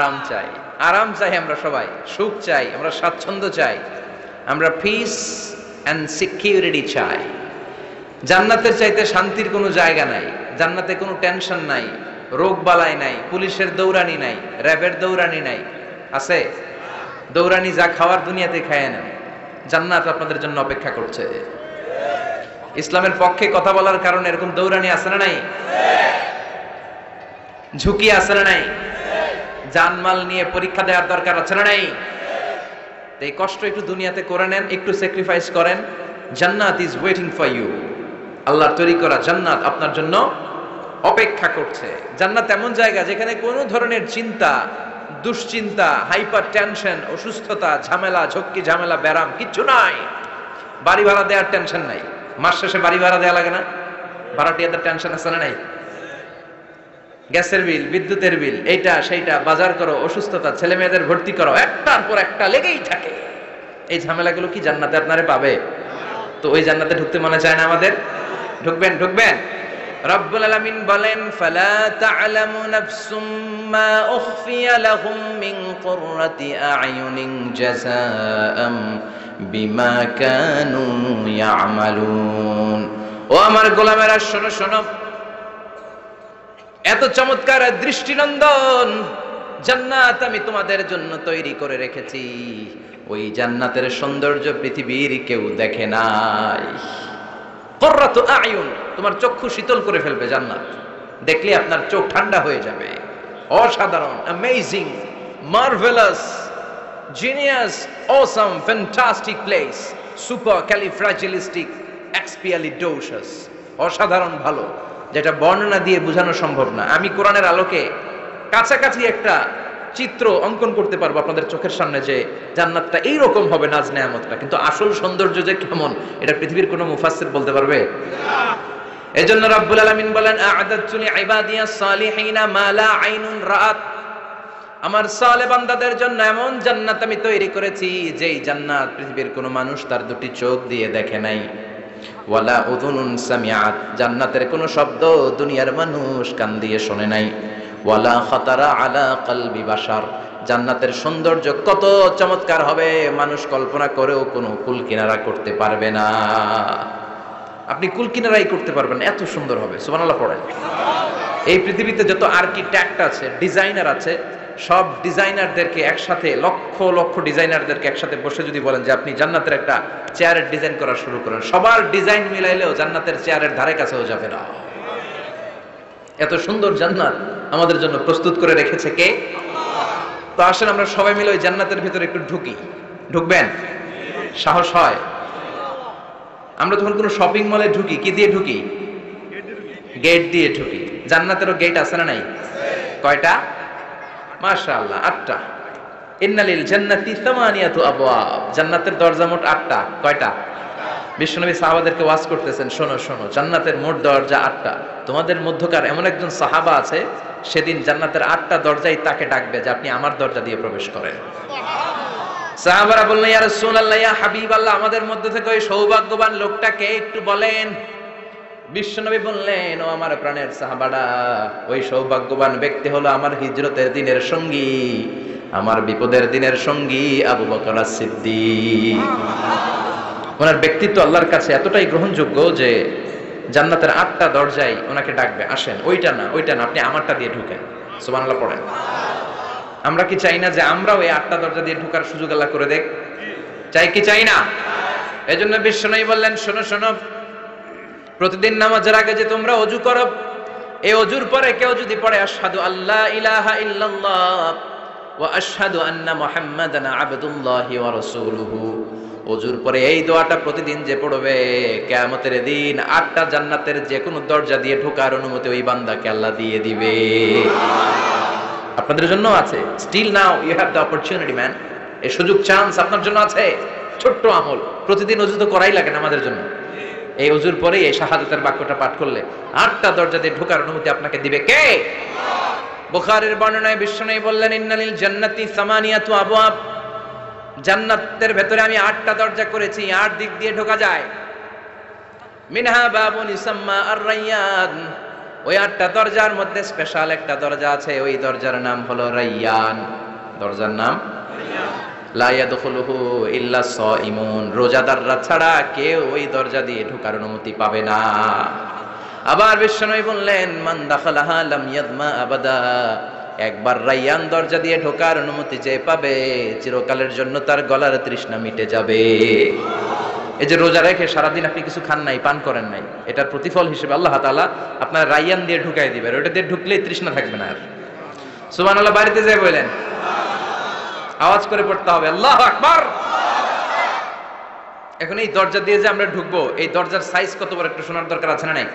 আরাম চাই আমরা সবাই, সুখ চাই, আমরা স্বাচ্ছন্দ্য চাই, আমরা পিস এন্ড সিকিউরিটি চাই। জান্নাতের চাইতে শান্তির কোনো জায়গা নাই। জান্নাতে কোনো টেনশন নাই, রোগ বালাই নাই, পুলিশের দৌড়ানি নাই, র্যাবের দৌড়ানি নাই। আছে? দৌড়ানি যা খাওয়ার দুনিয়াতে খায় না, জান্নাত আপনাদের জন্য অপেক্ষা করছে। ইসলামের পক্ষে কথা বলার কারণে এরকম দৌড়ানি আছে না নাই? ঝুঁকি আছে না নাই? জানমাল নিয়ে পরীক্ষা দেওয়ার দরকার আছে না নাই? এই কষ্ট একটু দুনিয়াতে করে নেন, একটু স্যাক্রিফাইস করেন। জান্নাত ইজ ওয়েটিং ফর ইউ। আল্লাহর তৈরি করা জান্নাত আপনার জন্য অপেক্ষা করছে। জান্নাত এমন জায়গা যেখানে কোনো ধরনের চিন্তা, দুশ্চিন্তা, হাইপার টেনশন, অসুস্থতা, ঝামেলা, ঝক্কি ঝামেলা, ব্যারাম কিচ্ছু নাই। বাড়ি ভাড়া দেওয়ার টেনশন নাই। মাস শেষে বাড়ি ভাড়া দেওয়া লাগে না? ভাড়াটিয়াদের টেনশন আছে না নাই? গ্যাসের বিল, বিদ্যুতের বিল, এইটা সেইটা, বাজার করো, অসুস্থতা, ছেলে মেয়েদের ভর্তি করো, একটার পর একটা লেগেই থাকে। এই ঝামেলাগুলো কি জান্নাতে আপনারে পাবে? তো ওই জান্নাতে ঢুকতে মনে চায় না আমাদের? ঢুকবেন? ঢুকবেন? রব্বুল আলামিন বলেন, ফালা তা'লামু নাফসুম মা উখফিয়া লাহুম মিন কুররাতি আ'য়ুনিন জাযাআম বিমা কানু ইয়ামালুন। ও আমার গোলামেরা, শোনো শোনো, এত চমৎকার দৃষ্টিনন্দন জান্নাত আমি তোমাদের জন্য তৈরি করে রেখেছি। ওই জান্নাতের সৌন্দর্য পৃথিবীর কেউ দেখে নাই। কুররাতু আ'য়ুন, তোমার চক্ষু শীতল করে ফেলবে জান্নাত। দেখলে আপনার চোখ ঠান্ডা হয়ে যাবে। অসাধারণ, amazing, marvellous, genius, awesome, fantastic place, supercalifragilisticexpialidocious. অসাধারণ ভালো, যেটা বর্ণনা দিয়ে বোঝানো সম্ভব না। আমি কোরআনের আলোকে কাছাকাছি একটা চিত্র অঙ্কন করতে পারবো আপনাদের চোখের সামনে, যে জান্নাতটা এইরকম হবে, নাজ নেয়ামতটা। কিন্তু আসল সৌন্দর্য যে কেমন, এটা পৃথিবীর কোনো মুফাসসির বলতে পারবে? এজন্য রাব্বুল আলামিন বলেন, আ'আদাতু লিইবাদিয়াস সালিহিনা মা লা আইনুন রাআত। আমার সালেহ বান্দাদের জন্য এমন জান্নাত আমি তৈরি করেছি, যেই জান্নাত পৃথিবীর কোনো মানুষ তার দুটি চোখ দিয়ে দেখে নাই। ওয়ালা উযুনুন সামিআত, জান্নাতের কোনো শব্দ দুনিয়ার মানুষ কান দিয়ে শোনে নাই। ওয়ালা খাতারা আলা কলবি বাশার, জান্নাতের সৌন্দর্য কত চমৎকার হবে মানুষ কল্পনা করেও কোনো কুলকিনারা করতে পারবে না। আপনি কুলকিনারাই করতে পারবেন না, এত সুন্দর হবে। সুবহানাল্লাহ পড়েন। এই পৃথিবীতে যত আর্কিটেক্ট আছে, ডিজাইনার আছে, সব ডিজাইনারদেরকে একসাথে, লক্ষ লক্ষ ডিজাইনারদেরকে একসাথে বসে যদি বলেন যে আপনি জান্নাতের একটা চেয়ারের ডিজাইন করা শুরু করেন, সবার ডিজাইন মিলাইলেও জান্নাতের চেয়ারের ধারে কাছেও যাবে না। এত সুন্দর জান্নাত আমাদের জন্য প্রস্তুত করে রেখেছে কে? তো আসেন আমরা সবাই মিলে ওই জান্নাতের ভিতরে একটু ঢুকি। ঢুকবেন? সাহস হয়? আমরা যখন কোনো শপিং মলে ঢুকি, কি দিয়ে ঢুকি? গেট দিয়ে ঢুকি। জান্নাতেরও গেট আছে না নাই? কয়টা? মাশাআল্লাহ, 8টা। ইন্নালিল জান্নাতি সামানিয়াতু আবওয়াব, জান্নাতের দরজা মোট 8টা। কয়টা? বিশ্বনবী সাহাবাদেরকে ওয়াজ করতেছেন, শোনো শোনো, জান্নাতের মোট দরজা 8টা। তোমাদের মধ্যকার এমন একজন সাহাবা আছে, সেদিন জান্নাতের 8টা দরজাই তাকে ডাকবে যে আপনি আমার দরজা দিয়ে প্রবেশ করেন। সাহাবারা বললেন, ইয়া রাসূলুল্লাহ, ইয়া হাবিবাল্লাহ, আমাদের মধ্যে থেকে ওই সৌভাগ্যবান লোকটাকে একটু বলেন। বিশ্বনবী বললেন, ও আমার প্রাণের সাহাবারা, ওই সৌভাগ্যবান ব্যক্তি হলো আমার হিজরতের দিনের সঙ্গী, আমার বিপদের দিনের সঙ্গী আবু বকর as-সিদ্দিক। ওনার ব্যক্তিত্ব আল্লাহর কাছে এতটাই গ্রহণযোগ্য যে জান্নাতের 8টা দরজায় ওনাকে ডাকবে, আসেন। ওইটা না, ওইটা না, আপনি আমারটা দিয়ে ঢুকেন। সুবহানাল্লাহ পড়েন। আমরা কি চাই না যে আমরা ওই 8টা দরজা দিয়ে ঢোকার সুযোগ আল্লাহ করে দেখ? চাই কি চাই না? এজন্য বিশ্বনবী বললেন, শোনো শোনো, প্রতিদিন নামাজের আগে যে তোমরা ওযু করো, এই ওযুর পরে কেউ যদি পড়ে আশহাদু আল্লা ইলাহা ইল্লাল্লাহ ওয়া আশহাদু আন্না মুহাম্মাদান আবদুল্লাহি ওয়া রাসূলুহু, ওযুর পরে এই দোয়াটা প্রতিদিন যে পড়বে, কিয়ামতের দিন 8টা জান্নাতের যে কোনো দরজা দিয়ে ঢোকার অনুমতি ওই বান্দাকে আল্লাহ দিয়ে দিবে। আপনাদের জন্য আছে। Still now you have the opportunity man. এই সুযোগ, চান্স আপনার জন্য আছে। ছোট্ট আমল, প্রতিদিন ওযু তো করাই লাগে না আমাদের জন্য। এই ওযুর পরে এই শাহাদাতের বাক্যটা পাঠ করলে 8টা দরজা দিয়ে ঢোকার অনুমতি আপনাকে দিবে কে? বুখারীর বর্ণনায় বিশ্বনবী বললেন, ইন্নালিল জান্নাতি সামানিয়াতু আবওয়াব, জান্নাতের ভেতরে আমি 8টা দরজা করেছি, 8 দিক দিয়ে ঢোকা যায়। মিনহা বাবুন ইসাম্মা আর-রায়্যান, ওই 8টা দরজার মধ্যে স্পেশাল একটা দরজা আছে, ওই দরজার নাম হলো রাইয়ান। দরজার নাম লা ইয়াদখুলুহু ইল্লা সাইমুন, রোজাদাররা ছাড়া কেউ ওই দরজা দিয়ে ঢোকার অনুমতি পাবে না। আবার বিশ্বনবী বললেন, মান দাখালাহা লাম ইয়াদমা আবাদা, একবার রাইয়ান দরজা দিয়ে ঢোকার অনুমতি যে পাবে, চিরকালের জন্য তার গলার তৃষ্ণা মিটে যাবে। এই যে রোজা রেখে সারাদিন আপনি কিছু খান নাই, পান করেন নাই, এটার প্রতিফল হিসেবে আল্লাহ তাআলা আপনার রাইয়ান দিয়ে ঢুকাই দিবেন। ওটা দিয়ে ঢুকলেই তৃষ্ণা থাকবে না আর। সুবহানাল্লাহ। বাড়িতে যাই বলেন, আওয়াজ করে পড়তে হবে আল্লাহু আকবার। এখন এই দরজা দিয়ে যে আমরা ঢুকবো, এই দরজার সাইজ কত বড় একটু শোনার দরকার আছে না নাই?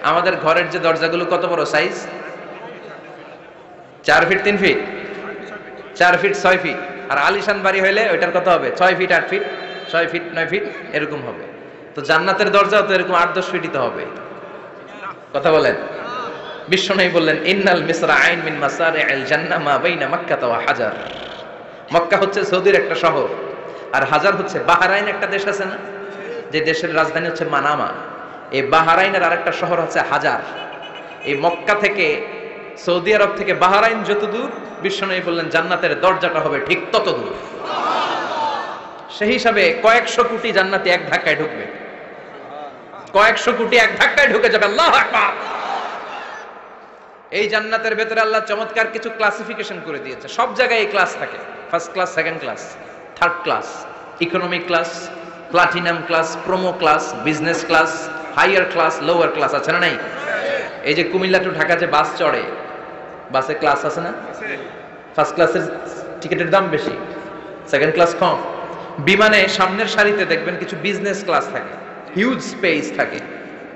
আমাদের ঘরের যে দরজাগুলো কত বড় size? 4 feet 3 feet, 4 feet 6 feet. আর আলিশান বাড়ি হইলে ওইটার কত হবে? 6 ফিট 8 ফিট, 6 ফিট 9 ফিট এরকম হবে। তো জান্নাতের দরজাও তো এরকম 8-10 ফিটই তো হবে। কথা বলেন। বিশ্বনবী বললেন, ইন্নাল মিসরাআইন মিন মাসারি'আল জান্নাহ মা বাইনা মাক্কাহ ওয়া হাজার। মক্কা হচ্ছে সৌদির একটা শহর, আর হাজার হচ্ছে বাহরাইন, একটা দেশ আছে না, যে দেশের রাজধানী হচ্ছে মানামা। এই বাহরাইনের আরেকটা শহর হচ্ছে হাজার। এই মক্কা থেকে, সৌদি আরব থেকে বাহরাইন যত দূর, বিশ্বনবী বললেন জান্নাতের দরজাটা হবে ঠিক তত দূর। সেই হিসাবে কয়েকশো কোটি জান্নাতি এক ধাক্কায় ঢুকবে, কয়েকশো কোটি এক ধাক্কায় ঢুকে যাবে। আল্লাহু আকবার। এই জান্নাতের ভেতরে আল্লাহ চমৎকার কিছু ক্লাসিফিকেশন করে দিয়েছে। সব জায়গায় এই ক্লাস থাকে, first class, second class, third class, economic class, platinum class, promo class, business class, higher class, lower class, আছে না নাই? এই যে কুমিল্লা টু ঢাকা যে বাস চড়ে, বাসে ক্লাস আছে না? ফার্স্ট ক্লাসের টিকিটের দাম বেশি, সেকেন্ড ক্লাস কম। বিমানে সামনের সারিতে দেখবেন কিছু বিজনেস ক্লাস থাকে, হিউজ স্পেস থাকে,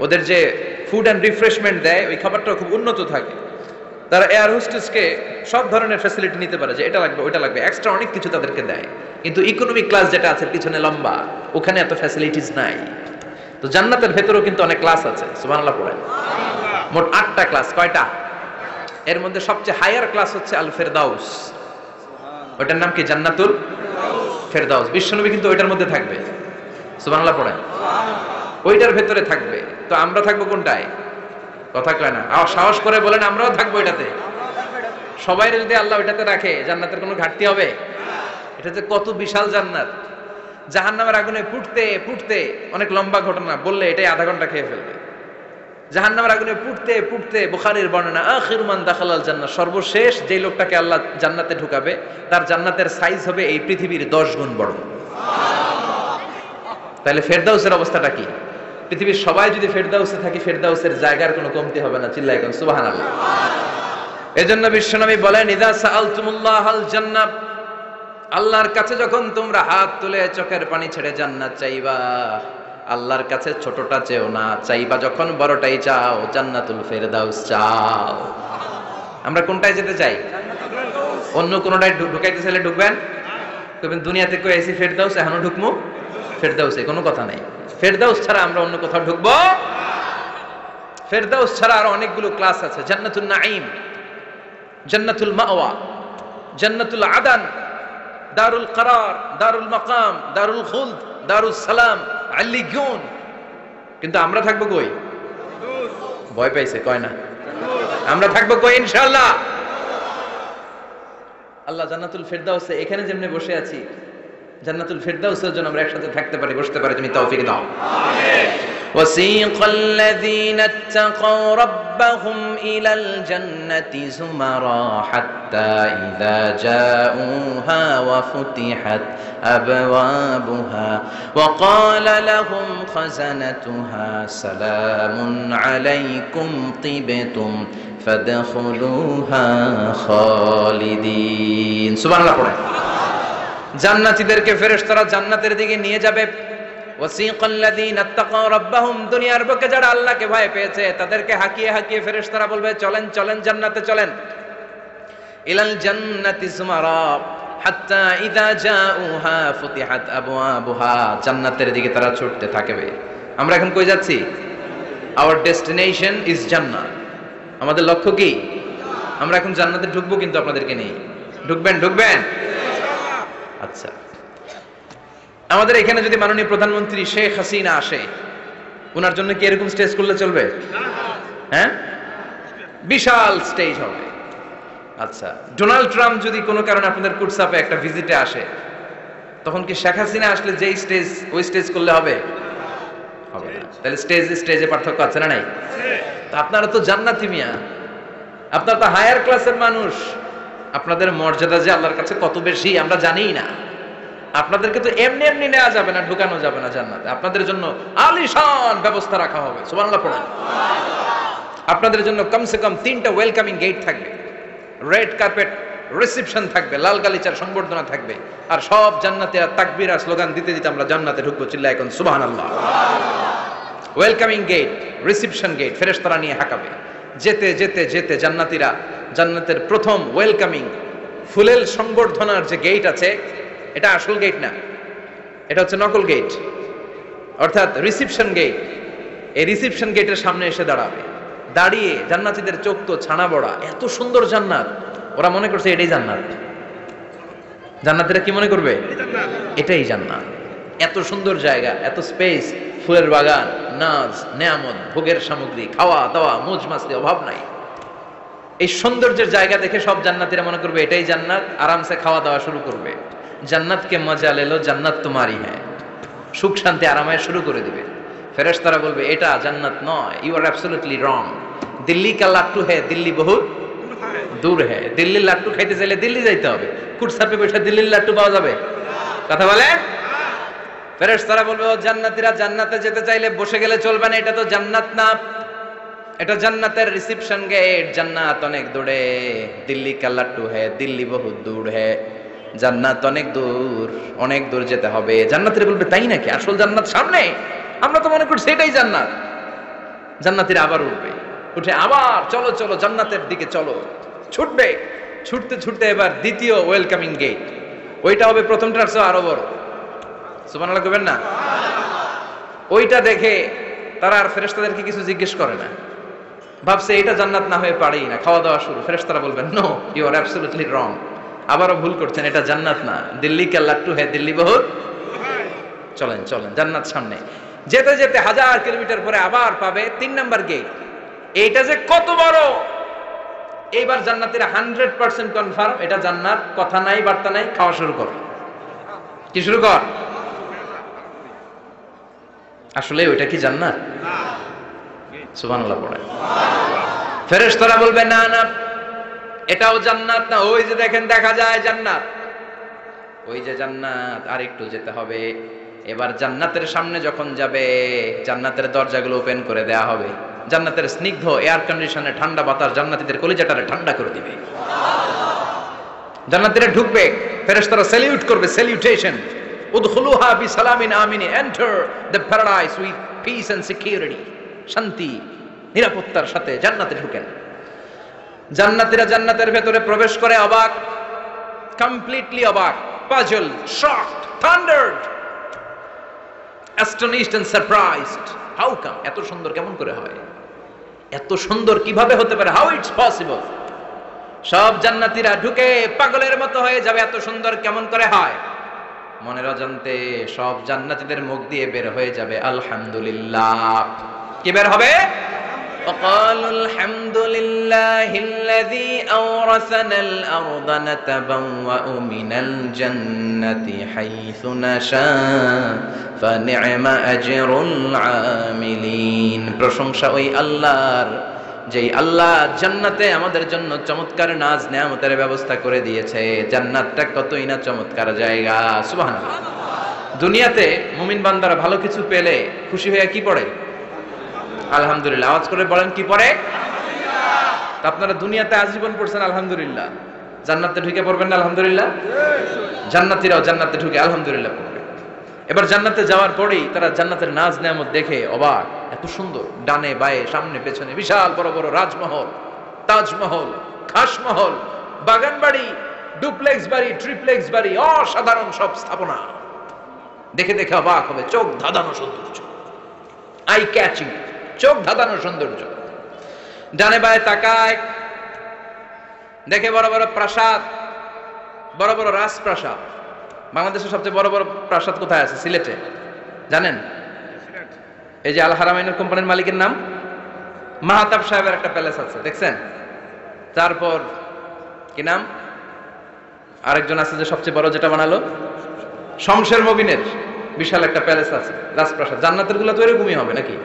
ওদের যে ফুড অ্যান্ড রিফ্রেশমেন্ট দেয় ওই খাবারটাও খুব উন্নত থাকে। তারা এয়ার হোস্টেসকে সব ধরনের ফ্যাসিলিটি নিতে পারে, যে এটা লাগবে ওইটা লাগবে, এক্সট্রা অনেক কিছু তাদেরকে দেয়। কিন্তু ইকোনমিক ক্লাস যেটা আছে পিছনে লম্বা, ওখানে এত ফ্যাসিলিটিস নাই। তো জান্নাতের ভেতরেও কিন্তু অনেক ক্লাস আছে। সুবহানাল্লাহ পড়েন। মোট 8টা ক্লাস। কয়টা? এর মধ্যে সবচেয়ে হায়ার ক্লাস হচ্ছে আল ফেরদাউস। ওইটার নাম কি? জান্নাতুল ফেরদাউস। বিশ্বনবী কিন্তু ওইটার মধ্যে থাকবে। সুবহানাল্লাহ পড়েন। ওইটার ভেতরে থাকবে। তো আমরা থাকবো কোনটায়? কথা কয় না, সাহস করে বলেন আমরাও থাকবো এটাতে। সবাই যদি আল্লাহ ওইটাতে রাখে, জান্নাতের কোনো ঘাটতি হবে? এটা যে কত বিশাল জান্নাত! জাহান্নামের আগুনে ফুটতে ফুটতে, অনেক লম্বা ঘটনা, বললে এটাই আধা ঘন্টা খেয়ে ফেলবে। জাহান্নামের আগুনে ফুটতে ফুটতে, বুখারীর বর্ণনা, আখিরু মান দাখালাল জান্নাহ, সর্বশেষ যে লোকটাকে আল্লাহ জান্নাতে ঢুকাবে, তার জান্নাতের সাইজ হবে এই পৃথিবীর 10 গুণ বড়। তাহলে ফেরদাউসের অবস্থাটা কি? পৃথিবীর সবাই যদি ফেরদাউসে থাকি, ফেরদাউসের জায়গার কোনো কমতি হবে না। চিল্লায় কোন সুবহানাল্লাহ। এজন্য বিশ্বনবী বলেন, ইযা সাআলতুমুল্লাহাল জান্নাহ, আল্লাহর কাছে যখন তোমরা হাত তুলে চোখের পানি ছেড়ে জান্নাত চাইবা, আল্লাহর কাছে ছোটটা চেও না, চাইবা যখন বড়টাই চাও, জান্নাতুল ফেরদাউস চাও। আমরা কোনটায় যেতে চাই? অন্য কোনটায় ঢুকাইতে চাইলে ঢুকবেন? কইবেন দুনিয়াতে কই আইছি ফেরদাউস, এখনো ঢুকমু ফেরদাউসে? কোনো কথা নাই। ফেরদাউস ছাড়া আমরা অন্য কোথাও ঢুকবো? ফেরদাউস ছাড়া আর অনেকগুলো ক্লাস আছে। জান্নাতুল নাঈম, জান্নাতুল মাওয়া, জান্নাতুল আদান, দারুল করার, দারুল মাকাম, দারুল খুলদ, দারুস সালাম, আল্লিগুন। কিন্তু আমরা থাকবো কই? ভয় পাইছে কয় না? আমরা থাকবো কই? ইনশাআল্লাহ। আল্লাহ জান্নাতুল ফেরদাউসে, এখানে যেমনি বসে আছি, জান্নাতুল ফেরদাউসের জন্য আমরা একসাথে থাকতে পারি, বসতে পারি। তুমি তৌফিক দাও। আমিন। ওয়াসিকাল্লাযীনা ইত্তাকাও রাব্বাহুম ইলাল জান্নাতি যুমারা হাত্তা ইযা জাউহা ওয়া ফুতিহাত আবওয়াবুহা ওয়া ক্বালা লাহুম খাযানাতুহা সালামুন আলাইকুম তিবতুম ফাদখুলুহা খালিদিন। সুবহানাল্লাহ পড়েন। জান্নাতীদেরকে ফেরেশতারা জান্নাতের দিকে নিয়ে যাবে। ওয়াসিকাল্লাযীনা ইত্তাকাও রাব্বাহুম, দুনিয়ার বুকে যারা আল্লাহকে ভয় পেয়েছে তাদেরকে হাকিয়ে হাকিয়ে ফেরেশতারা বলবে, চলেন চলেন জান্নাতে চলেন। ইলাল জান্নাতি যুমারা হাত্তা ইযা জাউহা ফুতিহাত আবওয়াবুহা, জান্নাতের দিকে তারা ছুটতে থাকবে। আমরা এখন কই যাচ্ছি? আওয়ার ডেস্টিনেশন ইজ জান্নাত। আমাদের লক্ষ্য কি? আমরা এখন জান্নাতে ঢুকবো, কিন্তু আপনাদেরকে নিয়ে ঢুকবেন? ঢুকবেন? আচ্ছা, আমাদের এখানে যদি মাননীয় প্রধানমন্ত্রী শেখ হাসিনা আসে, ওনার জন্য কি এরকম স্টেজ করলে চলবে? হ্যাঁ, বিশাল স্টেজ হবে। আচ্ছা, ডোনাল্ড ট্রাম্প যদি কোনো কারণে আপনাদের কুটসাপে একটা ভিজিটে আসে, তখন কি শেখ হাসিনা আসলে যেই স্টেজ ওই স্টেজ করলে হবে? হবে না। তাহলে স্টেজে পার্থক্য আছে না নাই? তা আপনারা তো জান্নাতি মিয়া, আপনারা তো হায়ার ক্লাসের মানুষ, আপনাদের মর্যাদা যে আল্লাহর কাছে কত বেশি আমরা জানিই না। আপনাদেরকে তো এমনি এমনি নেওয়া যাবে না, ঢুকানো যাবে না জান্নাতে। আপনাদের জন্য আলিশান ব্যবস্থা রাখা হবে। সুবহানাল্লাহ পড়েন। আপনাদের জন্য কমসে কম 3টা ওয়েলকামিং গেট থাকবে, রেড কার্পেট রিসেপশন থাকবে, লাল গালিচার সংবর্ধনা থাকবে, আর সব জান্নাতীরা তাকবীর আর স্লোগান দিতে দিতে আমরা জান্নাতে ঢুকবো। চিল্লায় এখন সুবহানাল্লাহ। ওয়েলকামিং গেট, রিসেপশন গেট ফেরেশতারা নিয়ে হাঁকাবে। যেতে যেতে যেতে জান্নাতীরা জান্নাতের প্রথম ওয়েলকামিং ফুলেল সংবর্ধনার যে গেট আছে, এটা আসল গেট না, এটা হচ্ছে নকল গেট, অর্থাৎ রিসেপশন গেট। এই রিসেপশন গেটের সামনে এসে দাঁড়াবে, দাঁড়িয়ে জান্নাতীদের চোখ তো ছানা বড়া, এত সুন্দর জান্নাত, ওরা মনে করছে এটাই জান্নাত। জান্নাতীরা কি মনে করবে? এটাই জান্নাত। এত সুন্দর জায়গা, এত স্পেস, ফুলের বাগান, নাজ নেয়ামত, ভোগের সামগ্রী, খাওয়া দাওয়া, মৌজ মাস্তি, অভাব নাই। এই সৌন্দর্যের জায়গা দেখে সব জান্নাতীরা মনে করবে এটাই জান্নাত, আরামসে খাওয়া দাওয়া শুরু করবে। জান্নাতকে মজা লেলো, জান্নাত তোমারই হ্যাঁ, সুখ শান্তি আরামায় শুরু করে দিবে। ফেরেশতারা বলবে এটা জান্নাত নয়, you are absolutely wrong. Delhi কা লাট্টু হ্যাঁ, দিল্লি বহুত দূর হ্যাঁ। দিল্লির লাট্টু খাইতে চাইলে দিল্লি যাইতে হবে, কুটসাপে বসে দিল্লির লাট্টু পাওয়া যাবে? কথা বলে। ফেরেশতারা বলবে ও জান্নাতীরা, জান্নাতে যেতে চাইলে বসে গেলে চলবে না, এটা তো জান্নাত না, এটা জান্নাতের রিসেপশন গেট। জান্নাত অনেক দূরে, দিল্লি কা লাট্টু হ্যাঁ, দিল্লি বহুত দূর হ্যাঁ, জান্নাত অনেক দূর, অনেক দূর যেতে হবে। জান্নাতীরা বলবে তাই নাকি, আসল জান্নাত সামনে, আমরা তো মনে করছি এটাই জান্নাত। জান্নাতীরা আবার উঠবে, উঠে আবার চলো চলো জান্নাতের দিকে চলো, ছুটবে। ছুটতে ছুটতে এবার দ্বিতীয় ওয়েলকামিং গেট, ওইটা হবে প্রথমটার চেয়ে আরো বড়। সুবহানাল্লাহ কইবেন না? ওইটা দেখে তারা আর ফেরেশতাদেরকে কিছু জিজ্ঞেস করে না, ভাবছে এটা জান্নাত না হয়ে পারেই না, খাওয়া দাওয়া শুরু। ফেরেশতারা বলবেন no, you are absolutely wrong, আবারও ভুল করছেন, এটা জান্নাত না, দিল্লি কা লাট্টু হ্যাঁ, দিল্লি বহুত। চলেন চলেন, জান্নাত সামনে। যেতে যেতে 1000 কিলোমিটার পরে আবার পাবে 3 নাম্বার গেট। এইটা যে কত বড়, এইবার জান্নাতীরা 100% কনফার্ম এটা জান্নাত, কথা নাই বার্তা নাই, খাওয়া শুরু কর। কি শুরু কর? আসলে ওইটা কি জান্নাত? সুবহানাল্লাহ পড়ে। ফেরেশতারা বলবে না না, এটাও জান্নাত না, ওই যে দেখেন দেখা যায় জান্নাত, ওই যে জান্নাত, আর একটু যেতে হবে। এবার জান্নাতের সামনে যখন যাবে, জান্নাতের দরজাগুলো ওপেন করে দেয়া হবে, জান্নাতের স্নিগ্ধ এয়ার কন্ডিশনে ঠান্ডা বাতাস জান্নাতীদের কলিজাটারে ঠান্ডা করে দিবে। জান্নাতীরা ঢুকবে, ফেরেশতারা স্যালিউট করবে, স্যালিউটেশন, উদখুলুহা বিসালামিন আমিন, enter the paradise with peace and security, শান্তি নিরাপত্তার সাথে জান্নাতে ঢুকেন। জান্নাতীরা জান্নাতের ভেতরে প্রবেশ করে অবাক, কমপ্লিটলি অবাক, puzzle, shocked, thundered, astonished and surprised. How come? এত সুন্দর কেমন করে হয়? এত সুন্দর কিভাবে হতে পারে? How it's possible? সব জান্নাতীরা ঢুকে পাগলের মতো হয়ে যাবে, এত সুন্দর কেমন করে হয়। মনের অজান্তে সব জান্নাতীদের মুখ দিয়ে বের হয়ে যাবে আলহামদুলিল্লাহ। কি বের হবে? وقالوا الحمد لله الذي أورثنا الأرض نتبوأ من الجنة حيث نشاء فنعم أجر العاملين। প্রশংসা ওই আল্লাহর, যেই আল্লাহ জান্নাতে আমাদের জন্য চমৎকার নাজ নেয়ামতের ব্যবস্থা করে দিয়েছে। জান্নাতটা কতই না চমৎকার জায়গা। সুবহানাল্লাহ। দুনিয়াতে মুমিন বান্দারা ভালো কিছু পেলে খুশি হয়ে কি পড়ে? আলহামদুলিল্লাহ। আওয়াজ করে বলেন কি পড়ে? আলহামদুলিল্লাহ। আপনারা দুনিয়াতে আজীবন পড়ছেন আলহামদুলিল্লাহ, জান্নাতে ঢুকে পড়বেন না আলহামদুলিল্লাহ? জান্নাতীরাও জান্নাতে ঢুকে আলহামদুলিল্লাহ পড়বে। এবার জান্নাতে যাওয়ার পরেই তারা জান্নাতের নাজ নেয়ামত দেখে অবাক, এত সুন্দর, ডানে বায়ে সামনে পেছনে বিশাল বড় বড় রাজমহল, তাজমহল, খাসমহল, বাগান বাড়ি, ডুপ্লেক্স বাড়ি, ট্রিপ্লেক্স বাড়ি, অসাধারণ সব স্থাপনা দেখে দেখে অবাক হবে। চোখ ধাঁধানো সৌন্দর্য, আই ক্যাচিং, চোখ ধাঁধানো সৌন্দর্য। ডানে বায়ে তাকায়, দেখে বড় বড় প্রাসাদ, বড় বড় রাজপ্রাসাদ। বাংলাদেশের সবচেয়ে বড় বড় প্রাসাদ কোথায় আছে? সিলেটে, জানেন? এই যে আল হারামাইনের কোম্পানির মালিকের নাম মাহতাব সাহেবের একটা প্যালেস আছে, দেখছেন? তারপর কি নাম আরেকজন আছে যে সবচেয়ে বড় যেটা বানালো, শমশের মবিনের বিশাল একটা প্যালেস আছে, রাজপ্রাসাদ। জান্নাতের গুলো তো এরকমই হবে নাকি?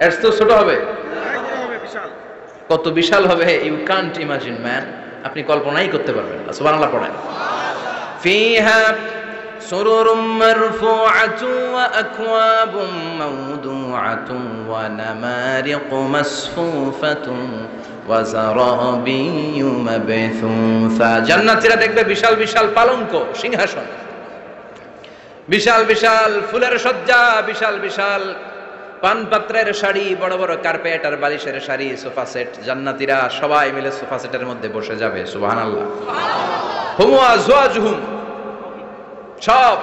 এর তো ছোট হবে, কত বিশাল হবে, ইউ কান্ট ইমাজিন ম্যান, আপনি কল্পনাই করতে পারবেন না। সুবহানাল্লাহ পড়েন। ফিহা সুরুরুম মারফুআতুন ওয়া আকওয়াবুম মাওদুআতুন ওয়া নামারিকু মাসফুফাতুন ওয়া যারাবিয়্যু মাবথুসা। জান্নাতীরা দেখবে বিশাল বিশাল পালঙ্ক, সিংহাসন, বিশাল বিশাল ফুলের সজ্জা, বিশাল বিশাল পানপাত্রের শাড়ি, বড় বড় কার্পেট আর বালিশের শাড়ি, সোফা সেট। জান্নাতীরা সবাই মিলে সোফা সেটের মধ্যে বসে যাবে। সুবহানাল্লাহ। হুম ওয়া আজওয়াজুহুম, সব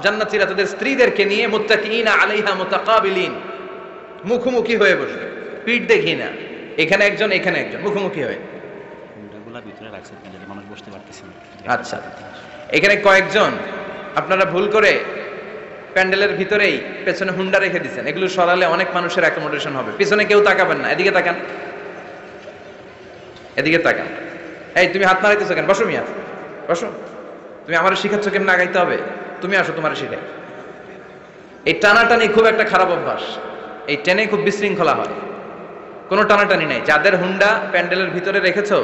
জান্নাতীরা তাদের স্ত্রীদেরকে নিয়ে মুত্তাকিনা আলাইহা মুতাকাবিলিন, মুখোমুখি হয়ে বসবে, পিঠ দেখি না, এখানে একজন এখানে একজন, মুখোমুখি হয়ে। ভিতরে রাখছেন যাতে মানুষ বসতে পারতেছে না। আচ্ছা, এখানে কয়েকজন আপনারা ভুল করে প্যান্ডেলের ভিতরেই পেছনে হুন্ডা রেখে দিচ্ছেন, এগুলো সরালে অনেক মানুষের অ্যাকোমোডেশন হবে। পিছনে কেউ তাকাবেন না, এদিকে তাকান, এদিকে তাকান। এই তুমি হাত নাড়াইতেছো কেন? বসো মিয়া, বসো। তুমি আমার শিখাচ্ছ কেমন আগাইতে হবে? তুমি আসো, তোমার শিখাই। এই টানাটানি খুব একটা খারাপ অভ্যাস, এই টেনে খুব বিশৃঙ্খলা হয়। কোনো টানাটানি নাই। যাদের হুন্ডা প্যান্ডেলের ভিতরে রেখেছো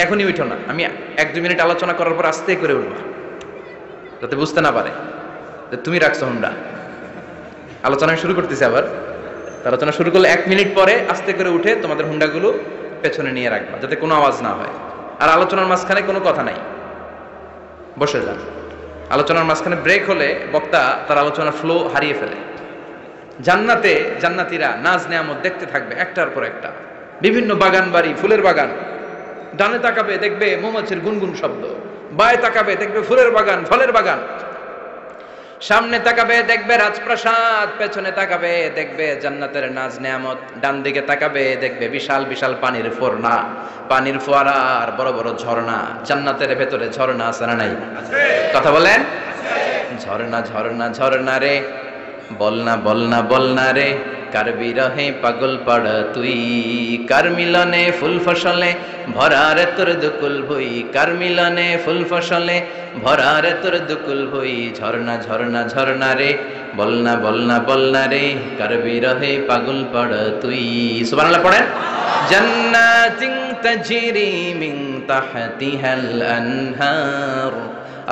এখনই উঠো না, আমি 1-2 মিনিট আলোচনা করার পর আস্তে করে উঠবা, যাতে বুঝতে না পারে যে তুমি রাখছো হুন্ডা। আলোচনা শুরু করতেছি আবার, আলোচনা শুরু করলে 1 মিনিট পরে আস্তে করে উঠে তোমাদের হুন্ডাগুলো পেছনে নিয়ে রাখবা, যাতে কোনো আওয়াজ না হয়। আর আলোচনার মাঝখানে কোনো কথা নাই, বসে যান। আলোচনার মাঝখানে ব্রেক হলে বক্তা তার আলোচনার ফ্লো হারিয়ে ফেলে। জান্নাতে জান্নাতীরা নাজ নেয়ামত দেখতে থাকবে একটার পর একটা, বিভিন্ন বাগান বাড়ি, ফুলের বাগান। ডানে তাকাবে দেখবে মৌমাছির গুনগুন শব্দ, বায়ে তাকাবে দেখবে ফুলের বাগান, ফলের বাগান। সামনে তাকাবে দেখবে রাজপ্রাসাদ, পেছনে তাকাবে দেখবে জান্নাতের নাজ নেয়ামত, ডান দিকে তাকাবে দেখবে বিশাল বিশাল পানির ফোয়ারা, পানির ফোয়ারা আর বড় বড় ঝর্ণা। জান্নাতের ভেতরে ঝর্ণা আছে না নাই? কথা বলেন। ঝর্ণা ঝর্ণা ঝর্ণা রে, বলনা বলনা বলনা রে, কার বিরহে পাগল পাড়া তুই, কার মিলনে ফুল ফসলে ভরা রে তোর দুকুল ভুই, কার মিলনে ফুল ফসলে ভরা রে তোর দুকুল ভুই। ঝর্ণা ঝর্ণা ঝর্ণা রে, বলনা বলনা বলনা রে, কার বিরহে পাগল পাড়া তুই। সুবহানাল্লাহ পড়েন। জান্নাতিন তাজরি মিন তাহতিহাল আনহার,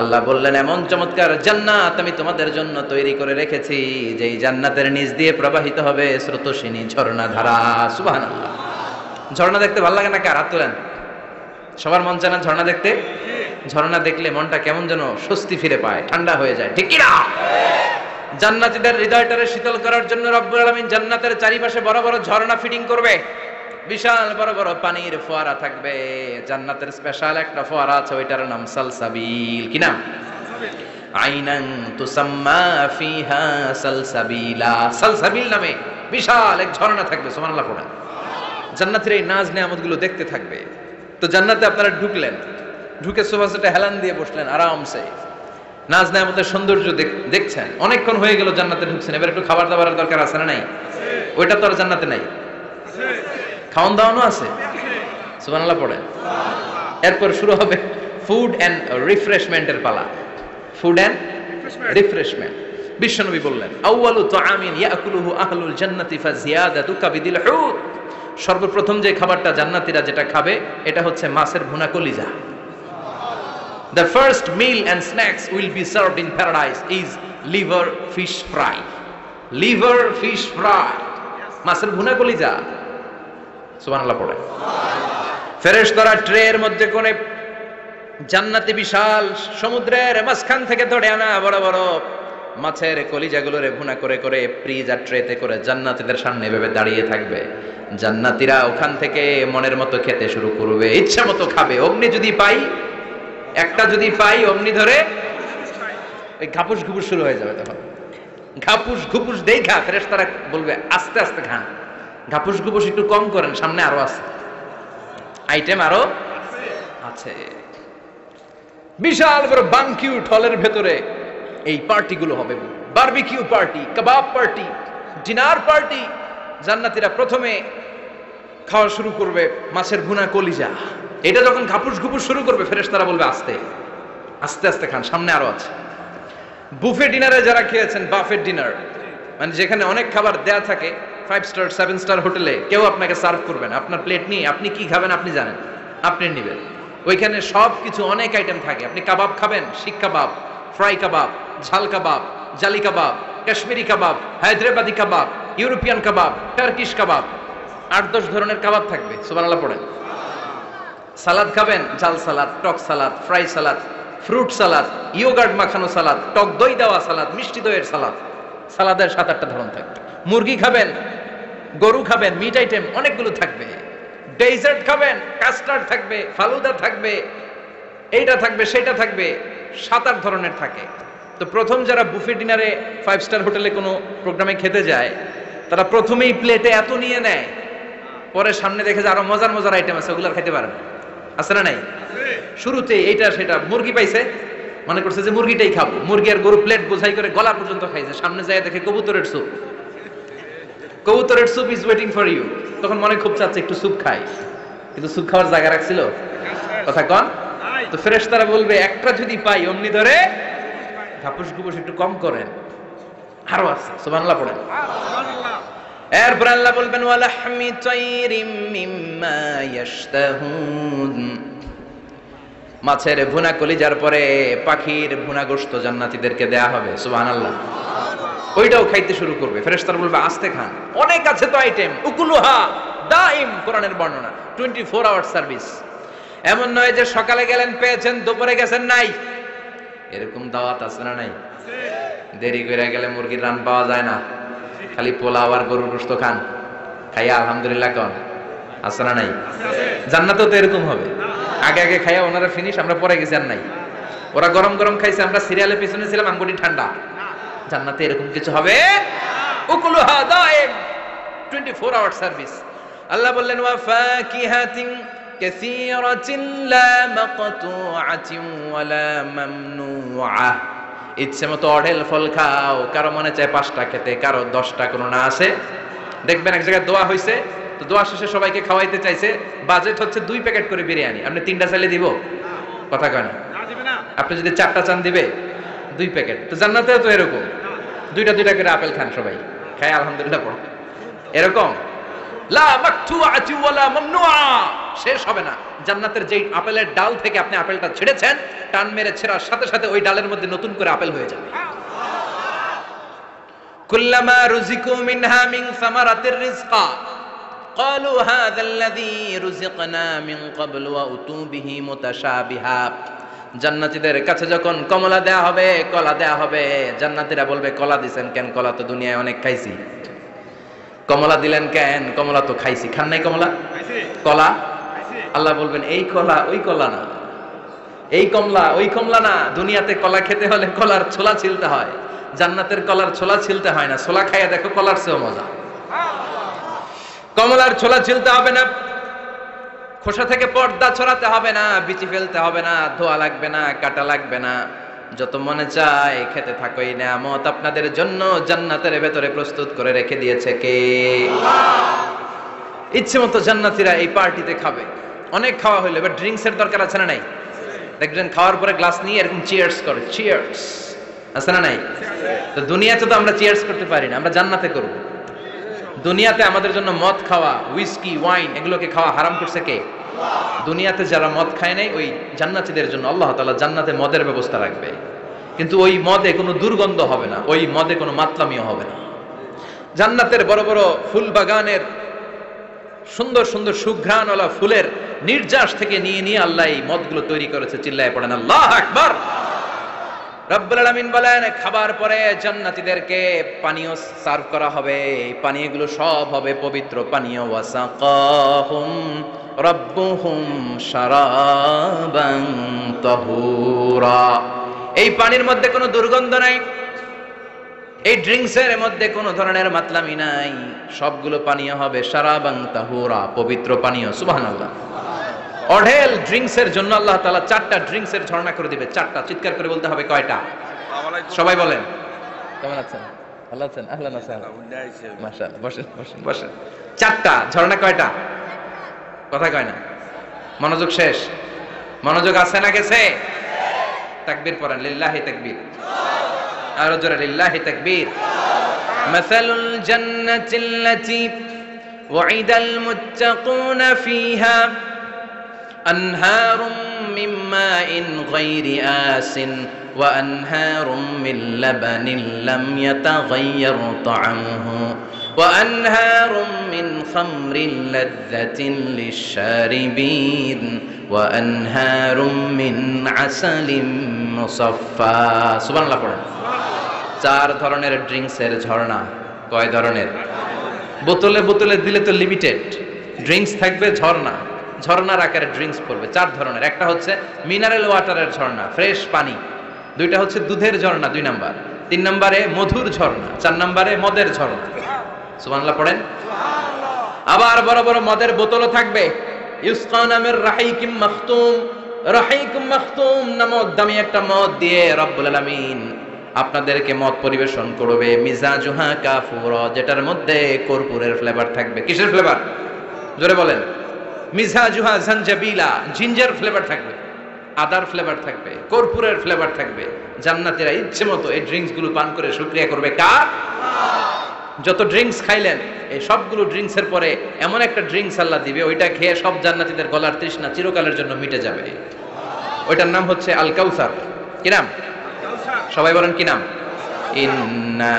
আল্লাহ বললেন এমন চমৎকার জান্নাত আমি তোমাদের জন্য তৈরি করে রেখেছি, যেই জান্নাতের নিচ দিয়ে প্রবাহিত হবে স্রোতস্বিনী ঝর্ণা ধারা। সুবহানাল্লাহ। ঝর্ণা দেখতে ভালো লাগে না? কার হাত তোলেন। সবার মন চায় না ঝর্ণা দেখতে? ঝর্ণা দেখলে মনটা কেমন যেন স্বস্তি ফিরে পায়, ঠান্ডা হয়ে যায়, ঠিক কি না? জান্নাতীদের হৃদয়টারে শীতল করার জন্য রব্বুল আলামিন জান্নাতের চারিপাশে বড় বড় ঝর্ণা ফিটিং করবে, বিশাল বড় বড় পানির ফোয়ারা থাকবে। জান্নাতের স্পেশাল একটা ফোয়ারা আছে, ওইটার নাম সালসাবিল। কি নাম? আইনান তুসাম্মা ফিহা সালসাবিলা। সালসাবিল নামে বিশাল এক ঝর্ণা থাকবে। সুবহানাল্লাহ পড়েন। জান্নাতের এই নাজ নেয়ামতগুলো দেখতে থাকবে। তো জান্নাতে আপনারা ঢুকলেন, ঢুকে সোফা সেটে হেলান দিয়ে বসলেন আরামসে, নাজ নেয়ামতের সৌন্দর্য দেখছেন। অনেকক্ষণ হয়ে গেল জান্নাতে ঢুকছেন, এবার একটু খাবার দাবারের দরকার আছে না নাই? ওইটা তো আর জান্নাতে নাই। খাওয়ান দাওয়ানো আছে। সুবহানাল্লাহ পড়েন। এরপর শুরু হবে ফুড এন্ড রিফ্রেশমেন্টের পালা। Food and refreshment. বিশ্বনবী বললেন আউয়ালু তাআমিন ইয়াকুলুহু আহলুল জান্নাতি ফাজিয়াদাতু কাবিদিল হুত, সর্বপ্রথম যে খাবারটা জান্নাতীরা যেটা খাবে এটা হচ্ছে মাছের ভুনা কলিজা। The first meal and snacks will be served in paradise is liver fish fry. Liver fish fry, মাছের ভুনা কলিজা। সুবহানাল্লাহ পড়ে। ফেরেশতারা ট্রের মধ্যে করে জান্নাতি বিশাল সমুদ্রের মাঝখান থেকে ধরে আনা বড় বড় মাছের কলিজাগুলোরে ভুনা করে করে ফ্রিজ আর ট্রেতে করে জান্নাতীদের সামনে এভাবে দাঁড়িয়ে থাকবে। জান্নাতীরা ওখান থেকে মনের মতো খেতে শুরু করবে, ইচ্ছা মতো খাবে। অমনি যদি পাই, একটা যদি পাই অমনি ধরে ওই ঘাপুস ঘুপুস শুরু হয়ে যাবে। তখন ঘাপুস ঘুপুস দেখা ফেরেশতারা বলবে আস্তে আস্তে খান, ঘাপুস ঘুপুস একটু কম করেন, সামনে আরো আছে আইটেম, আরো আছে। বিশাল বড় বানকিউট হলের ভেতরে এই পার্টিগুলো হবে। বারবিকিউ পার্টি, কাবাব পার্টি, ডিনার পার্টি, জান্নাতীরা প্রথমে খাওয়া শুরু করবে মাছের ভুনা কলিজা। এটা যখন ঘাপুস ঘুপুস শুরু করবে, ফেরেশতারা বলবে আস্তে আস্তে আস্তে খান, সামনে আরো আছে। বুফে ডিনারে যারা খেয়েছেন, বাফেট ডিনার মানে যেখানে অনেক খাবার দেয়া থাকে, 5 স্টার 7 স্টার হোটেলে কেউ আপনাকে সার্ভ করবেন, আপনার প্লেট নিয়ে আপনি কি খাবেন আপনি জানেন, আপনি নেবেন। ওইখানে সব কিছু অনেক আইটেম থাকে। আপনি কাবাব খাবেন, শিক কাবাব, ফ্রাই কাবাব, ঝাল কাবাব, জালি কাবাব, কাশ্মীরি কাবাব, হায়দ্রাবাদি কাবাব, ইউরোপিয়ান কাবাব, টার্কিশ কাবাব, 8-10 ধরনের কাবাব থাকবে। সুবহানাল্লাহ পড়েন। সালাদ খাবেন, ঝাল সালাদ, টক salad, fry salad, fruit salad, yoghurt মাখানো সালাদ, টক দই দেওয়া সালাদ, মিষ্টি দইয়ের সালাদ। সালাদের 7-8টা ধরন থাকবে। মুরগি খাবেন, গরু খাবেন, মিট আইটেম অনেকগুলো থাকবে। ডেজার্ট খাবেন, কাস্টার্ড থাকবে, ফালুদা থাকবে, এইটা থাকবে সেটা থাকবে, 7-8 ধরনের থাকে। তো প্রথম যারা বুফে ডিনারে 5 স্টার হোটেলে কোনো প্রোগ্রামে খেতে যায়, তারা প্রথমেই প্লেটে এত নিয়ে নেয়, পরে সামনে দেখে যে আরো মজার মজার আইটেম আছে, ওগুলো আর খেতে পারে না। আছে না নাই? শুরুতে এইটা সেটা মুরগি পাইছে, মনে করছে যে মুরগিটাই খাবো, মুরগি আর গরু প্লেট বোঝাই করে গলা পর্যন্ত খাইছে, সামনে যায় দেখে কবুতরের স্যুপ, কবুতরের soup is waiting for you. তখন মনে খুব চাচ্ছে একটু স্যুপ খাই, কিন্তু স্যুপ খাওয়ার জায়গা রাখছিল? কথা কন। তো ফেরেশতারা বলবে একটা যদি পাই অমনি ধরে ঘাপুস ঘুপুস একটু কম করেন, আরো আছে। সুবহানাল্লাহ পড়েন। এরপর আল্লাহ বলবেন ওয়ালাহমি তাইরিম মিম্মা ইয়াশতাহুন, মাছের ভুনা কলিজার পরে পাখির ভুনা গোশত জান্নাতীদেরকে দেয়া হবে। সুবহানাল্লাহ। ওইটাও খাইতে শুরু করবে। ফেরেশতারা বলবে আস্তে খান, অনেক আছে তো আইটেম। উকুলুহা দাইম, কোরআনের বর্ণনা, 24 আওয়ার সার্ভিস। এমন নয় যে সকালে গেলেন পেয়েছেন, দুপুরে গেছেন নাই। এরকম দাওয়াত আছে না নাই? দেরি করে গেলে মুরগির রান পাওয়া যায় না, খালি পোলাও আর গরুর গোশত খান, খাইয়া আলহামদুলিল্লাহ কন। আছে না নাই? জান্নাতেও তো এরকম হবে। আগে আগে খাইয়া ওনারা ফিনিশ, আমরা পরে গেছি আর নাই। ওরা গরম গরম খাইছে, আমরা সিরিয়ালের পিছনে ছিলাম, আঙ্গুটি ঠান্ডা। জান্নাতে এরকম কিছু হবে। উকুলুহা দাইম, 24 আওয়ার সার্ভিস। আল্লাহ বললেন ওয়া ফাকিহাতিন কাসীরাতিন লা মাকতুআতিন ওয়ালা মামনুআ, ইচ্ছে মতো অঢেল ফল খাও, কারো মনে চায় 5টা খেতে, কারো 10টা, কোনো না আছে। দেখবেন এক জায়গায় দোয়া হইছে, তো দোয়া শেষে সবাইকে খাওয়াইতে চাইছে, বাজেট হচ্ছে 2 প্যাকেট করে বিরিয়ানি, আপনি 3টা চাইলে দিব? কথা কয় না। আপনি যদি 4টা চান দিবে 2 প্যাকেট। তো জান্নাতেও তো এরকম, 2টা করে আপেল খান সবাই, খায় আলহামদুলিল্লাহ পড়ো। এরকম লা মাকতুআতি ওয়ালা মামনুআ, শেষ হবে না। জান্নাতের যেই আপেলের ডাল থেকে আপনি আপেলটা ছেড়েছেন, টান মেরে ছেড়ার সাথে সাথে ওই ডালের মধ্যে নতুন করে আপেল হয়ে যাবে। কুল্লামা রুজিকু মিনহা মিন সামারাতির রিজকা ক্বালু হাযাল্লাযী রুজিকনা মিন ক্বাবলু ওয়া উতু বিহি মুতাশাবিহা। জান্নাতীদের কাছে যখন কমলা দেয়া হবে, কলা দেয়া হবে, জান্নাতীরা বলবে কলা দিবেন কেন? কলা তো দুনিয়ায় অনেক খাইছি। কমলা দিলেন কেন? কমলা তো খাইছি। খান নাই কমলা? কলা? আল্লাহ বলবেন এই কলা ওই কলা না, এই কমলা ওই কমলা না। দুনিয়াতে কলা খেতে হলে কলার ছোলা ছিলতে হয়, জান্নাতের কলার ছোলা ছিলতে হয় না। ছোলা খাইয়া দেখো, কলার চেয়েও মজা। কমলার ছোলা ছিলতে হবে না, খোসা থেকে পর্দা ছড়াতে হবে না, বিচি ফেলতে হবে না, ধোয়া লাগবে না, কাটা লাগবে না। যত মনে চায় খেতে থাকো। এই নিয়ামত আপনাদের জন্য জান্নাতের ভেতরে প্রস্তুত করে রেখে দিয়েছে কে? ইচ্ছে মতো জান্নাতীরা এই পার্টিতে খাবে। অনেক খাওয়া হইলো, এবার ড্রিঙ্কস এর দরকার আছে না নাই? দেখবেন খাওয়ার পরে গ্লাস নিয়ে এরকম চিয়ার্স করে, চিয়ার্স, আছে না নাই? তো দুনিয়াতে তো আমরা চিয়ার্স করতে পারি না, আমরা জান্নাতে করব। দুনিয়াতে আমাদের জন্য মদ খাওয়া, হুইস্কি, ওয়াইন, এগুলোকে খাওয়া হারাম করছে কে? দুনিয়াতে যারা মদ খায় নাই, ওই জান্নাতীদের জন্য আল্লাহ তাআলা জান্নাতে মদের ব্যবস্থা রাখবে। কিন্তু ওই মদে কোনো দুর্গন্ধ হবে না, ওই মদে কোনো মাতলামিও হবে না। জান্নাতের বড় বড় ফুল বাগানের সুন্দর সুন্দর সুঘ্রাণওয়ালা ফুলের নির্যাস থেকে নিয়ে নিয়ে আল্লাহ এই মদগুলো তৈরি করেছে। চিল্লায় পড়েন আল্লাহু আকবার। রব্বুল আলামিন বলেন খাবার পরে জান্নাতীদেরকে পানীয় সার্ভ করা হবে। এই পানীয়গুলো সব হবে পবিত্র পানীয়। ওয়াসাকাহুম রাব্বুহুম শারাবান তাহুরা, এই পানির মধ্যে কোনো দুর্গন্ধ নাই, এই ড্রিঙ্কসের মধ্যে কোনো ধরনের মাতলামি নাই, সবগুলো পানীয় হবে শারাবান তাহুরা, পবিত্র পানীয়। সুবহানাল্লাহ। অঢেল ড্রিঙ্কসের জন্য আল্লাহ তাআলা 4টা ড্রিঙ্কসের ঝর্ণা করে দিবে। 4টা, চিৎকার করে বলতে হবে কয়টা? সবাই বলেন। কেমন আছেন? ভালো আছেন? আহলান ওয়াসাহলান। মাশাআল্লাহ, বসেন বসেন বসেন। চারটা ঝর্ণা, কয়টা? কথা কয় না, মনোযোগ শেষ। মনোযোগ আছে না গেছে? তাকবীর পড়েন, লিল্লাহি তাকবীর। আরো জোরে, লিল্লাহি তাকবীর। মাসালুল জান্নাতিল্লাতী ওয়াইদাল মুত্তাকুনা ফিহা আনহারুম মিন মাইন গায়রি আসিন ওয়া আনহারুম মিন লাবানিন লাম ইয়াতাগায়্যার তা'আমুহু ওয়া আনহারুম মিন খামরিন লাযযাতিন লিশ-শারিবিন ওয়া আনহারুম মিন আসালিন মুসাফফা। সুবহানাল্লাহ পড়েন। চার ধরনের ড্রিঙ্কসের ঝর্ণা। কয় ধরনের? বোতলে বোতলে দিলে তো লিমিটেড, ড্রিঙ্কস থাকবে ঝর্ণা, ঝর্ণার আকারে ড্রিঙ্কস পড়বে। চার ধরনের। একটা হচ্ছে মিনারেল ওয়াটারের ঝর্ণা, ফ্রেশ পানি। দুইটা হচ্ছে দুধের ঝর্ণা, 2 নাম্বার। 3 নম্বরে মধুর ঝর্ণা। 4 নম্বরে মদের ঝর্ণা। সুবহানাল্লাহ পড়েন। আবার বড় বড় মদের বোতলও থাকবে। ইউসকা নামের রাহিকুম মাখতুম, রাহিকুম মাখতুম নামক দামি একটা মদ দিয়ে রব্বুল আলামিন আপনাদেরকে মদ পরিবেশন করবে। মিজাজুহা কাফুরা, যেটার মধ্যে কর্পূরের ফ্লেভার থাকবে। কিসের ফ্লেভার? জোরে বলেন। মিজাজুহা জানজাবিলা, জিঞ্জার ফ্লেভার থাকবে, আদার ফ্লেভার থাকবে, কর্পূরের ফ্লেভার থাকবে। জান্নাতীরা ইচ্ছে মতো এই ড্রিঙ্কস গুলো পান করে শুকরিয়া করবে কার? যত ড্রিঙ্কস খাইলেন এই সবগুলো ড্রিঙ্কস এর পরে এমন একটা ড্রিঙ্কস আল্লাহ দিবে, ওইটা খেয়ে সব জান্নাতীদের গলার তৃষ্ণা চিরকালের জন্য মিটে যাবে। ওইটার নাম হচ্ছে আল কাউসার। কি নাম? সবাই বলেন কি নাম? ইন্না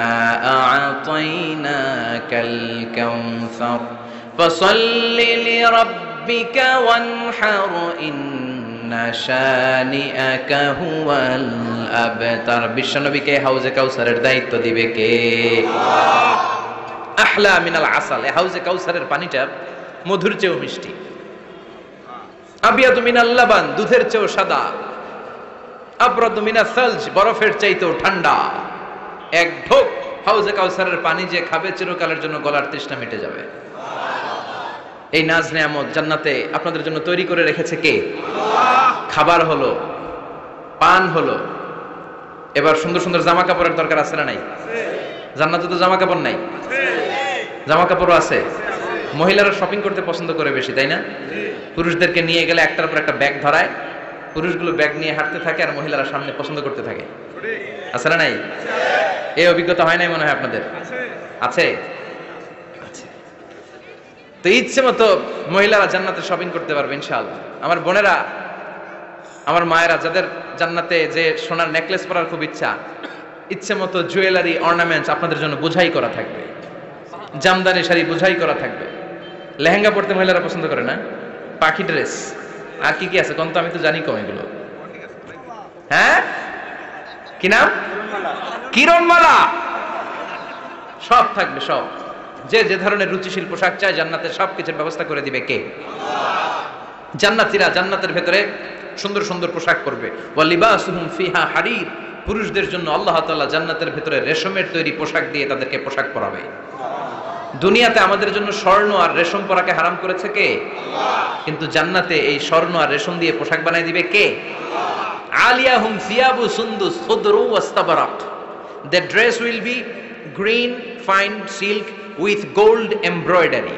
আ'তাইনাকাল কাউসার ফাসাল্লি লিরাব্বিকা ওয়ানহার ইন্না শানিআকা হুয়াল আবতার। বিশ্বনবীকে হাউজে কাউসারের দায়িত্ব দিবে কে? আহলা মিনাল আসাল। এই হাউজে কাউসারের পানিটা মধুর চেয়েও মিষ্টি। আবিয়াদু মিনাল লাবান, দুধের চেয়েও সাদা। আবরাদু মিনাস সালজ, বরফের চাইতেও ঠান্ডা। এক ঢোক হাউজে কাউসারের পানি যে খাবে চিরকালের জন্য গলার তৃষ্ণা মিটে যাবে। এই নাজ নেয়ামত জান্নাতে আপনাদের জন্য তৈরি করে রেখেছে কে? খাবার হলো, পান হলো। এবার সুন্দর সুন্দর জামা কাপড়ের দরকার আছে না নাই? জান্নাতে তো জামা কাপড় নাই, জামা কাপড়ও আছে। মহিলারা শপিং করতে পছন্দ করে বেশি, তাই না? পুরুষদেরকে নিয়ে গেলে একটার পর একটা ব্যাগ ধরায়, পুরুষগুলো ব্যাগ নিয়ে হাঁটতে থাকে আর মহিলারা সামনে পছন্দ করতে থাকে। আছে না নাই? এই অভিজ্ঞতা হয় নাই মনে হয় আপনাদের? আছে। তো ইচ্ছে মতো মহিলারা জান্নাতে শপিং করতে পারবে ইনশাআল্লাহ। আমার বোনেরা, আমার মায়েরা, যাদের জান্নাতে যে সোনার নেকলেস পরার খুব ইচ্ছা, ইচ্ছে মতো জুয়েলারি অর্নামেন্টস আপনাদের জন্য বোঝাই করা থাকবে। জামদানি শাড়ি বোঝাই করা থাকবে। লেহেঙ্গা পরতে মহিলারা পছন্দ করে না? পাখি ড্রেস, আর কি কি আছে কোন তো? আমি তো জানি কম এগুলো। হ্যাঁ, কি নাম? কিরণমালা। সব থাকবে, সব। যে যে ধরনের রুচিশীল পোশাক চায় জান্নাতের সব কিছুর ব্যবস্থা করে দিবে কে? জান্নাতীরা জান্নাতের ভেতরে সুন্দর সুন্দর পোশাক পরবে। ওয়া লিবাসুহুম ফিহা হারির, পুরুষদের জন্য আল্লাহ তাআলা জান্নাতের ভেতরে রেশমের তৈরি পোশাক দিয়ে তাদেরকে পোশাক পরাবে। দুনিয়াতে আমাদের জন্য স্বর্ণ আর রেশম পরাকে হারাম করেছে কে? কিন্তু জান্নাতে এই স্বর্ণ আর রেশম দিয়ে পোশাক বানাই দিবে কে? আলিয়াহুম সিয়াবু সুন্দুস খুদরু ওয়াস্তাবরাক, the dress will be green fine silk with gold embroidery।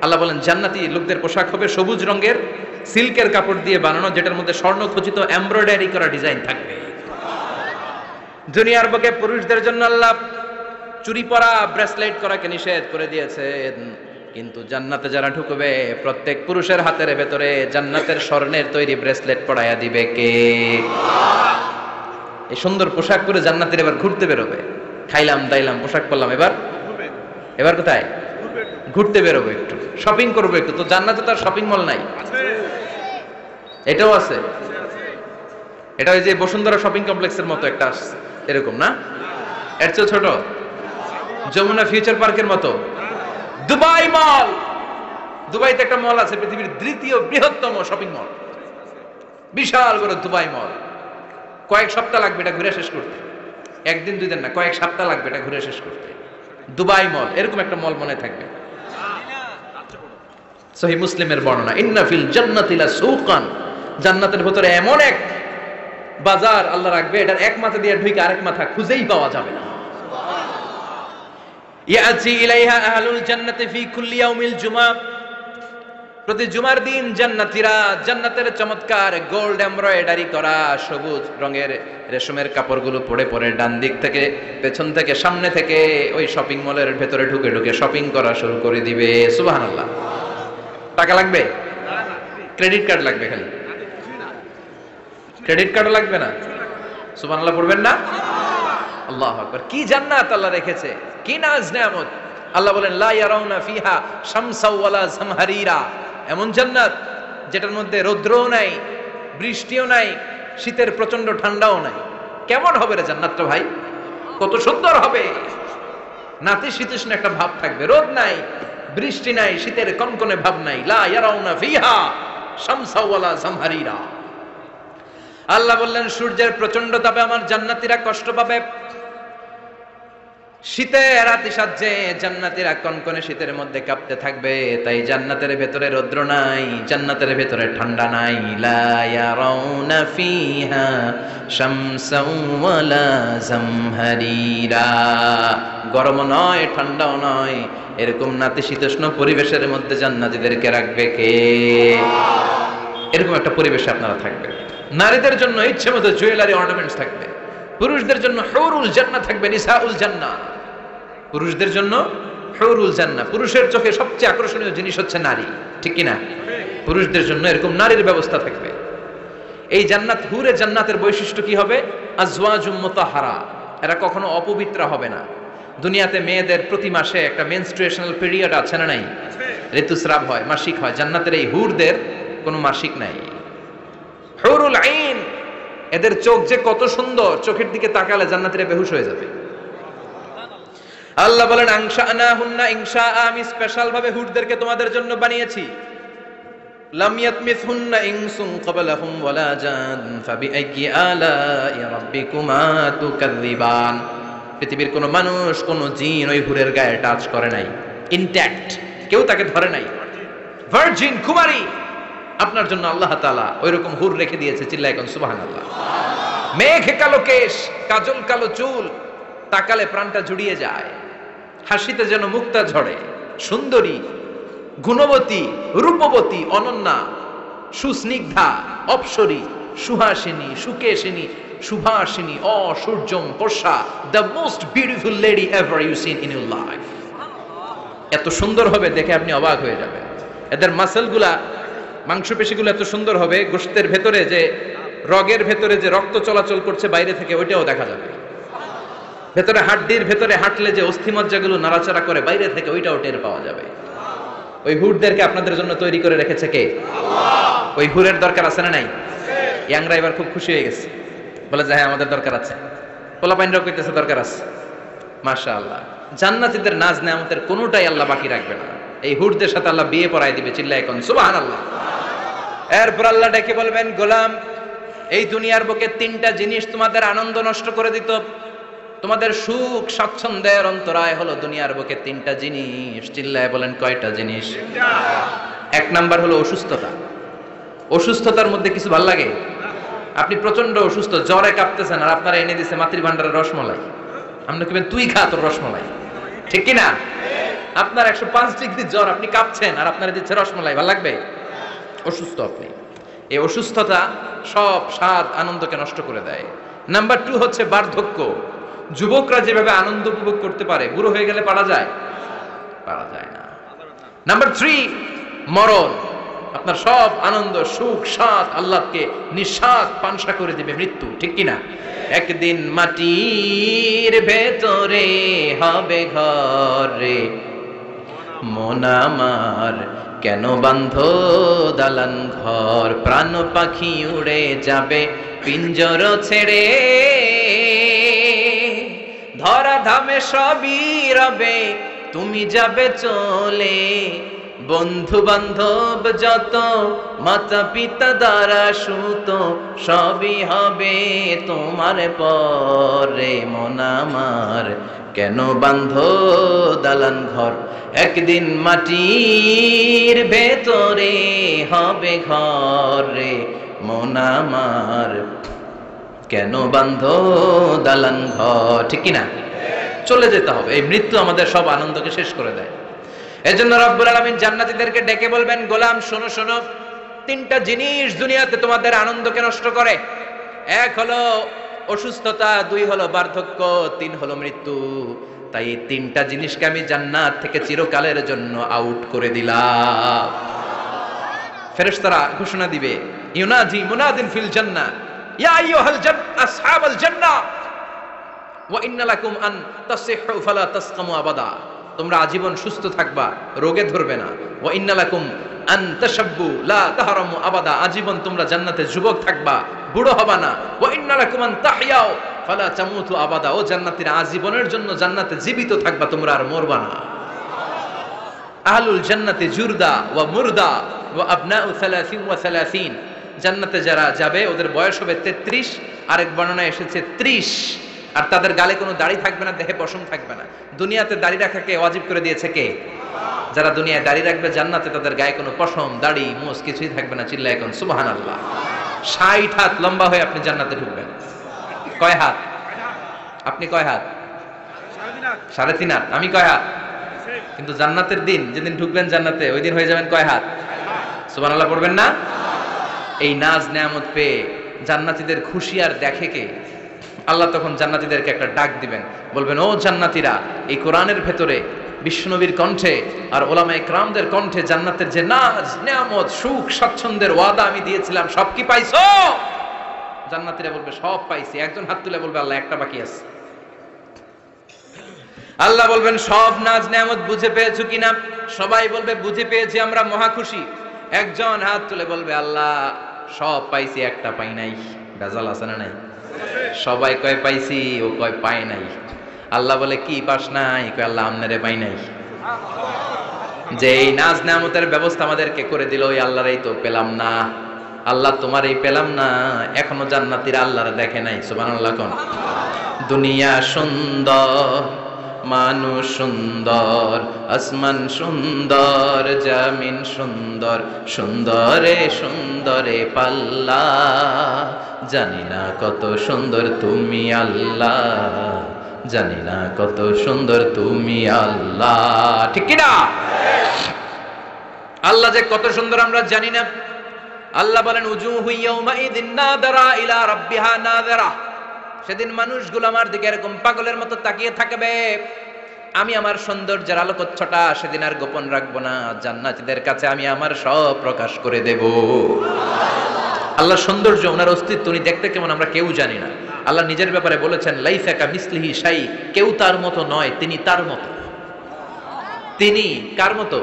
আল্লাহ বলেন জান্নাতি লোকদের পোশাক হবে সবুজ রঙের সিল্কের কাপড় দিয়ে বানানো, যেটার মধ্যে স্বর্ণ খচিত এমব্রয়ডারি করা ডিজাইন থাকবে। দুনিয়ার বুকে পুরুষদের জন্য আল্লাহ চুরি পরা, ব্রেসলেট করাকে নিষেধ করে দিয়েছেন, কিন্তু জান্নাতে যারা ঢুকবে প্রত্যেক পুরুষের হাতের ভেতরে জান্নাতের স্বর্ণের তৈরি ব্রেসলেট পরাইয়া দিবে কে? এই সুন্দর পোশাক পরে জান্নাতের এবার ঘুরতে বেরোবে। খাইলাম দাইলাম পোশাক পরলাম, এবার কোথায়? ঘুরতে বেরোবে, একটু শপিং করবো একটু। তো জান্নাতে তো আর শপিং মল নাই, এটাও আছে। এটা ওই যে বসুন্ধরা শপিং কমপ্লেক্সের মতো একটা এরকম না, এর চেয়ে ছোট, যমুনা ফিউচার পার্কের মতো। দুবাই মল, দুবাইতে একটা মল আছে, পৃথিবীর দ্বিতীয় বৃহত্তম শপিং মল, বিশাল বড় দুবাই মল। কয়েক সপ্তাহ লাগবে এটা ঘুরে শেষ করতে, একদিন দুই দিন না, কয়েক সপ্তাহ লাগবে এটা ঘুরে শেষ করতে। দুবাই মল, এরকম একটা মল মনে থাকবে। সহিহ মুসলিমের বর্ণনা, ইন্না ফিল জান্নাতি লাসুকান, জান্নাতের ভিতরে এমন এক বাজার আল্লাহ রাখবে, এটার এক মাথা দিয়ে ঢুকে আরেক মাথা খুঁজেই পাওয়া যাবে না। ইয়াতি ইলাইহা আহলুল জান্নাতি ফি কুল্লি ইয়াউমিল জুমআ, প্রতি জুমার দিন জান্নাতীরা জান্নাতের চমৎকার গোল্ড এমব্রয়ডারি করা সবুজ রঙের রেশমের কাপড়গুলো পরে পরে ডান দিক থেকে, পেছন থেকে, সামনে থেকে ওই শপিং মলের ভেতরে ঢুকে ঢুকে শপিং করা শুরু করে দিবে। সুবহানাল্লাহ। টাকা লাগবে? ক্রেডিট কার্ড লাগবে, খালি ক্রেডিট কার্ড লাগবে না? সুবহানাল্লাহ পড়বেন না? আল্লাহু আকবার। কি জান্নাত আল্লাহ রেখেছে, কি নাজ নেয়ামত। আল্লাহ বলেন লা ইয়ারাউনা ফিহা শামসা ওয়ালা জামহারিরা, এমন জান্নাত যেটার মধ্যে রৌদ্রও নাই, বৃষ্টিও নাই, শীতের প্রচন্ড ঠান্ডাও নাই। কেমন হবে রে জান্নাতটা ভাই, কত সুন্দর হবে। নাতিশীতোষ্ণ একটা ভাব থাকবে, রোদ নাই, বৃষ্টি নাই, শীতের কনকনে ভাব নাই। লা ইয়ারাউনা ফিহা শামসা ওয়ালা জামহারিরা। আল্লাহ বললেন সূর্যের প্রচন্ড তাপে আমার জান্নাতীরা কষ্ট পাবে, শীতের আতিশয্যে জান্নাতীরা কনকনে শীতের মধ্যে কাঁপতে থাকবে। তাই জান্নাতের ভেতরে রৌদ্র নাই, জান্নাতের ভেতরে ঠান্ডা নাই। লা ইয়ারাউনা ফিহা শামসাও ওয়ালা জামহারিরা, গরম নয়, ঠান্ডাও নয়, এরকম নাতিশীতোষ্ণ পরিবেশের মধ্যে জান্নাতীদেরকে রাখবে কে? এরকম একটা পরিবেশে আপনারা থাকবেন। নারীদের জন্য ইচ্ছে মতো জুয়েলারি অর্নামেন্টস থাকবে, পুরুষদের জন্য হুরুল জান্নাহ থাকবে, নিসাউল জান্নাহ। পুরুষদের জন্য হুরুল জান্নাহ, পুরুষের চোখে সবচেয়ে আকর্ষণীয় জিনিস হচ্ছে নারী, ঠিক কি না? পুরুষদের জন্য এরকম নারীর ব্যবস্থা থাকবে। এই জান্নাত, হুরে জান্নাতের বৈশিষ্ট্য কি হবে? আজওয়াজুম মুতাহহারা, এরা কখনো অপবিত্র হবে না। দুনিয়াতে মেয়েদের প্রতি মাসে একটা মেনস্ট্রুয়েশনাল পিরিয়ড আছে না নাই? ঋতুস্রাব হয়, মাসিক হয়। জান্নাতের এই হুরদের কোনো মাসিক নাই। হুরুল আইন, এদের চোখ যে কত সুন্দর, চোখের দিকে তাকালে জান্নাতীরা বেহুশ হয়ে যাবে। আল্লাহ বলেন আনশানাহুন্না ইনশাআ, আমি স্পেশাল ভাবে হুরদেরকে তোমাদের জন্য বানিয়েছি। লাম ইয়াতমিসহুন্না ইনসুন ক্বাবলাহুম ওয়ালা জান ফাবিআইয়ি আলাই রাব্বিকুমা তুকাযযিবান। পৃথিবীর কোন মানুষ, কোন জিন ওই হুরের গায়ে টাচ করে নাই, ইনট্যাক্ট, কেউ তাকে ধরে নাই। ভার্জিন, কুমারী, আপনার জন্য আল্লাহ তাআলা ওইরকম হুর রেখে দিয়েছে। চিল্লায় কোন সুবহানাল্লাহ। মেঘে কালো কেশ, কাজল কালো চুল, তাকালে প্রাণটা জুড়িয়ে যায়, হাসিতে যেন মুক্তা ঝরে। সুন্দরী, গুণবতী, রূপবতী, অনন্যা, সুস্নিগ্ধা, অপ্সরী, সুহাসিনী, সুকেশিনী, সুভাষিনী, অসূর্যম পর্ষা, the most beautiful lady ever you seen in your life. এত সুন্দর হবে, দেখে আপনি অবাক হয়ে যাবেন। এদের মাসলগুলা, মাংসপেশিগুলো এত সুন্দর হবে, গোশতের ভেতরে যে রগের ভেতরে যে রক্ত চলাচল করছে বাইরে থেকে, ওইটাও দেখা যাবে। ভেতরে হাড্ডির ভেতরে হাঁটলে যে অস্থিমজ্জাগুলো নাড়াচাড়া করে বাইরে থেকে, ওইটাও টের পাওয়া যাবে। ওই হুরদেরকে আপনাদের জন্য তৈরি করে রেখেছে কে? আল্লাহ। ওই হুরের দরকার আছে না নাই? ইয়াংরা এবার খুব খুশি হয়ে গেছে, বলে যে হ্যাঁ আমাদের দরকার আছে। পোলাপাইনরাও কইতেছে দরকার আছে। মাশাআল্লাহ। জান্নাতীদের নাজ নেয়ামতের কোনোটাই আল্লাহ বাকি রাখবে না। এই হুরদের সাথে আল্লাহ বিয়ে পড়ায় দিবে। চিল্লায় কোন সুবহানাল্লাহ। এরপর আল্লাহ ডেকে বলবেন, গোলাম, এই দুনিয়ার বুকে তিনটা জিনিস তোমাদের আনন্দ নষ্ট করে দিত, তোমাদের সুখ স্বাচ্ছন্দ্যের অন্তরায় হলো দুনিয়ার বুকে তিনটা জিনিস। চিল্লায় বলেন কয়টা জিনিস? এক নাম্বার হলো অসুস্থতা। অসুস্থতার মধ্যে কিছু ভাল লাগে? আপনি প্রচন্ড অসুস্থ, জ্বরে কাঁপতেছেন, আর আপনারা এনে দিছে মাতৃভান্ডারের রসমলাই। আপনি কিবেন তুই খা তোর রসমলাই, ঠিক কি না? আপনার 105 ডিগ্রি জ্বর, আপনি কাঁপছেন, আর আপনারা দিচ্ছে রসমলাই, ভাল লাগবে? অসুস্থ আপনি। এই অসুস্থতা সব স্বাদ আনন্দকে নষ্ট করে দেয়। নাম্বার 2 হচ্ছে বার্ধক্য। যুবকরা যেভাবে আনন্দ উপভোগ করতে পারে, বুড়ো হয়ে গেলে পারা যায়? পারা যায় না। নাম্বার 3 মরণ। আপনার সব আনন্দ, সুখ, স্বাদ আল্লাহকে নিঃস্বাদ পানসা করে দিবে মৃত্যু, ঠিক কি না? একদিন মাটির ভেতরে হবে ঘর রে মন আমার, কেন বান্ধ দালান ঘর, প্রাণ পাখি উড়ে যাবে পিঞ্জর ছেড়ে, ধরা ধামে সবই রবে তুমি যাবে চলে, বন্ধু বান্ধব যত মাতা পিতা দ্বারা সুত সবই হবে তোমার পরে মন আমার, কেন বান্ধ দালান ঘর, একদিন মাটির ভেতরে হবে ঘর রে মন আমার, কেন বান্ধ দালান ঘর, ঠিক কিনা? চলে যেতে হবে। এই মৃত্যু আমাদের সব আনন্দকে শেষ করে দেয়। এজন্য রব্বুল আলামিন জান্নাতীদেরকে ডেকে বলবেন, গোলাম শোনো শোনো, তিনটা জিনিস দুনিয়াতে তোমাদের আনন্দকে নষ্ট করে। এক হলো অসুস্থতা, দুই হলো বার্ধক্য, তিন হলো মৃত্যু। তাই এই তিনটা জিনিসকে আমি জান্নাত থেকে চিরকালের জন্য আউট করে দিলাম। ফেরেশতারা ঘোষণা দিবে, ইউনাজি মুনাদিন ফিল জান্নাহ, ইয়া আইয়ুহাল আসহাবাল জান্নাহ ওয়া ইন্না লাকুম আন তাসিহু ফালা তাসকামু আবাদা। তোমরা আজীবন সুস্থ থাকবা, রোগে ধরবে না। ওয়া ইন্না লাকুম আন তাশাব্বু লা তাহরামু আবাদা। আজীবন তোমরা জান্নাতে যুবক থাকবা, বুড়ো হবা না। ওয়া ইন্না লাকুম আন তাহইয়াও ফালা তামুতু আবাদা। ও জান্নাতীরা, আজীবনের জন্য জান্নাতে জীবিত থাকবা, তোমরা আর মরবা না। আহলুল জান্নাতি জুরদা ওয়া মুরদা ওয়া আবনাউ 30 ওয়া 30। জান্নাতে যারা যাবে ওদের বয়স হবে 33, আরেক বর্ণনায় এসেছে 30। আর তাদের গালে কোনো দাড়ি থাকবে না, দেহে পশম থাকবে না। দুনিয়াতে দাড়ি রাখাকে ওয়াজিব করে দিয়েছে কে? যারা দুনিয়ায় দাড়ি রাখবে, জান্নাতে তাদের গায়ে কোনো পশম, দাড়ি, মোজ কিছুই থাকবে না। চিল্লায় এখন সুবহানাল্লাহ। 60 হাত লম্বা হয়ে আপনি জান্নাতে ঢুকবেন। কয় হাত? আপনি কয় হাত? 3.5 হাত। আমি কয় হাত? কিন্তু জান্নাতের দিন যেদিন ঢুকবেন জান্নাতে, ওই দিন হয়ে যাবেন কয় হাত? সুবহানাল্লাহ পড়বেন না? এই নাজ নেয়ামত পেয়ে জান্নাতীদের খুশি আর দেখে কে? আল্লাহ তখন জান্নাতীদেরকে একটা ডাক দিবেন, বলবেন, ও জান্নাতীরা, এই কোরআনের ভেতরে বিশ্বনবীর কণ্ঠে আর ওলামায়ে কেরামদের কণ্ঠে জান্নাতের যে নাজ নেয়ামত, সুখ স্বাচ্ছন্দ্যের ওয়াদা আমি দিয়েছিলাম, সব কি পাইছো? জান্নাতীরা বলবে, সব পাইছি। একজন হাত তুলে বলবে, আল্লাহ একটা বাকি আছে। আল্লাহ বলবেন, সব নাজ নেয়ামত বুঝে পেয়েছো কিনা? সবাই বলবে, বুঝে পেয়েছি, আমরা মহা খুশি। একজন হাত তুলে বলবে, আল্লাহ সব পাইছি, একটা পাই নাই। বেজাল আছে না নাই? সবাই কয় পাইছি, ও কয় পাই নাই। আল্লাহ বলে, কি পাস নাই? কয়, আল্লাহ আমনেরে পাই নাই। যে এই নাজ নেয়ামতের ব্যবস্থা আমাদেরকে করে দিল, ওই আল্লাহরই তো পেলাম না। আল্লাহ তোমার এই পেলাম না, এখনো জান্নাতীরা আল্লাহর দেখে নাই। সুবহানাল্লাহ কোন। দুনিয়া সুন্দর, মানুষ সুন্দর, আসমান সুন্দর, জামিন সুন্দর, সুন্দরে সুন্দরে পাল্লা, জানি না কত সুন্দর তুমি আল্লাহ, জানি না কত সুন্দর তুমি আল্লাহ। ঠিক কি না? আল্লাহ যে কত সুন্দর আমরা জানি না। আল্লাহ বলেন, উজুহু ইয়াউমাইযিন নাযিরা ইলা রাব্বিহা নাযিরা। সেদিন মানুষগুলো আমার দিকে এরকম পাগলের মতো তাকিয়ে থাকবে। আমি আমার সৌন্দর্যের আলোকচ্ছটা সেদিন আর গোপন রাখবো না। জান্নাতীদের কাছে আমি আমার সব প্রকাশ করে দেব। আল্লাহ সৌন্দর্য, ওনার অস্তিত্ব, উনি দেখতে কেমন আমরা কেউ জানি না। আল্লাহ নিজের ব্যাপারে বলেছেন, লাইসা কামিসলিহি শাই, কেউ তার মতো নয়, তিনি তার মতো। তিনি কার মতো?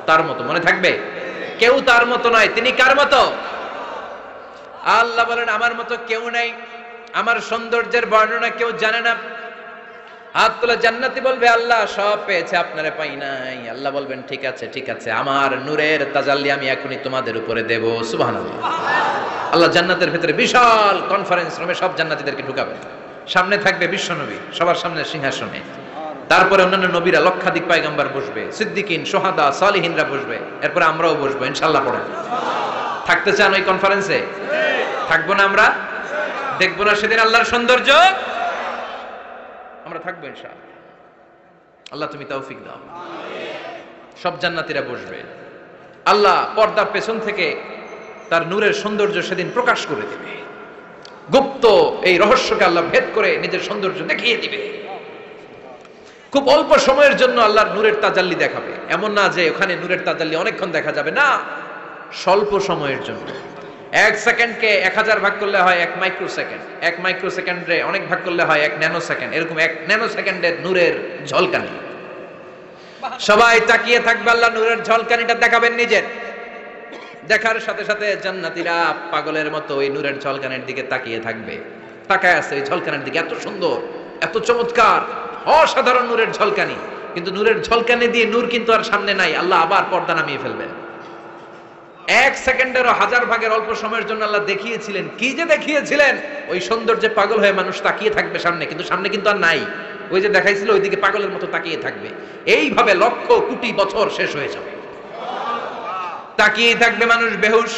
তার মতো। মনে থাকবে, কেউ তার মতো নয়, তিনি কার মতো? আল্লাহ বলেন, আমার মতো কেউ নাই, আমার সৌন্দর্যের বর্ণনা কেউ জানে না। হাত তোলা জান্নাতি বলবে, আল্লাহ সব পেয়েছে, আপনারে পাই নাই। আল্লাহ বলবেন, ঠিক আছে ঠিক আছে, আমার নূরের তাজাল্লি আমি এখনই তোমাদের উপরে দেব। সুবহানাল্লাহ। আল্লাহ জান্নাতের ভেতরে বিশাল কনফারেন্স রুমে সব জান্নাতীদেরকে ঢুকাবেন। সামনে থাকবে বিশ্বনবী, সবার সামনে সিংহাসনে। তারপরে অন্যান্য নবীরা, লক্ষাধিক পয়গম্বর বসবে, সিদ্দিকিন, সোহাদা, সালিহিনরা বসবে। এরপরে আমরাও বসবো ইনশাআল্লাহ। পড়েন, থাকতে চান ওই কনফারেন্সে? থাকবো না আমরা? দেখবো না সেদিন আল্লাহর সৌন্দর্য? আমরা থাকবো ইনশাআল্লাহ। আল্লাহ তুমি তৌফিক দাও। সব জান্নাতীরা বসবে। আল্লাহ পর্দার পেছন থেকে তার নূরের সৌন্দর্য সেদিন প্রকাশ করে দিবে। গুপ্ত এই রহস্যকে আল্লাহ ভেদ করে নিজের সৌন্দর্য দেখিয়ে দিবে। খুব অল্প সময়ের জন্য আল্লাহর নূরের তাজাল্লি দেখাবে। এমন না যে ওখানে নূরের তাজাল্লি অনেকক্ষণ দেখা যাবে, না, স্বল্প সময়ের জন্য। 1 সেকেন্ডকে 1000 ভাগ করলে হয় 1 মাইক্রোসেকেন্ড, 1 মাইক্রোসেকেন্ডে অনেক ভাগ করলে হয় 1 ন্যানো সেকেন্ড। এরকম 1 ন্যানো সেকেন্ডের নূরের ঝলকানি। সবাই তাকিয়ে থাকবে, আল্লাহ নূরের ঝলকানিটা দেখাবেন নিজের। দেখার সাথে সাথে জান্নাতীরা পাগলের মতো ওই নূরের ঝলকানির দিকে তাকিয়ে থাকবে। তাকায় আছে ওই ঝলকানির দিকে, এত সুন্দর, এত চমৎকার, অসাধারণ নূরের ঝলকানি। কিন্তু নূরের ঝলকানি দিয়ে নূর কিন্তু আর সামনে নাই। আল্লাহ আবার পর্দা নামিয়ে ফেলবেন। 1 সেকেন্ডেরও 1000 ভাগের অল্প সময়ের জন্য আল্লাহ দেখিয়েছিলেন। কি যে দেখিয়েছিলেন! ওই সৌন্দর্যে পাগল হয়ে মানুষ তাকিয়ে থাকবে সামনে, কিন্তু সামনে কিন্তু আর নাই। ওই যে দেখাইছিল ওইদিকে পাগলের মতো তাকিয়ে থাকবে। এইভাবে লক্ষ কোটি বছর শেষ হয়ে যাবে। তাকিয়ে থাকবে মানুষ বেহুশ,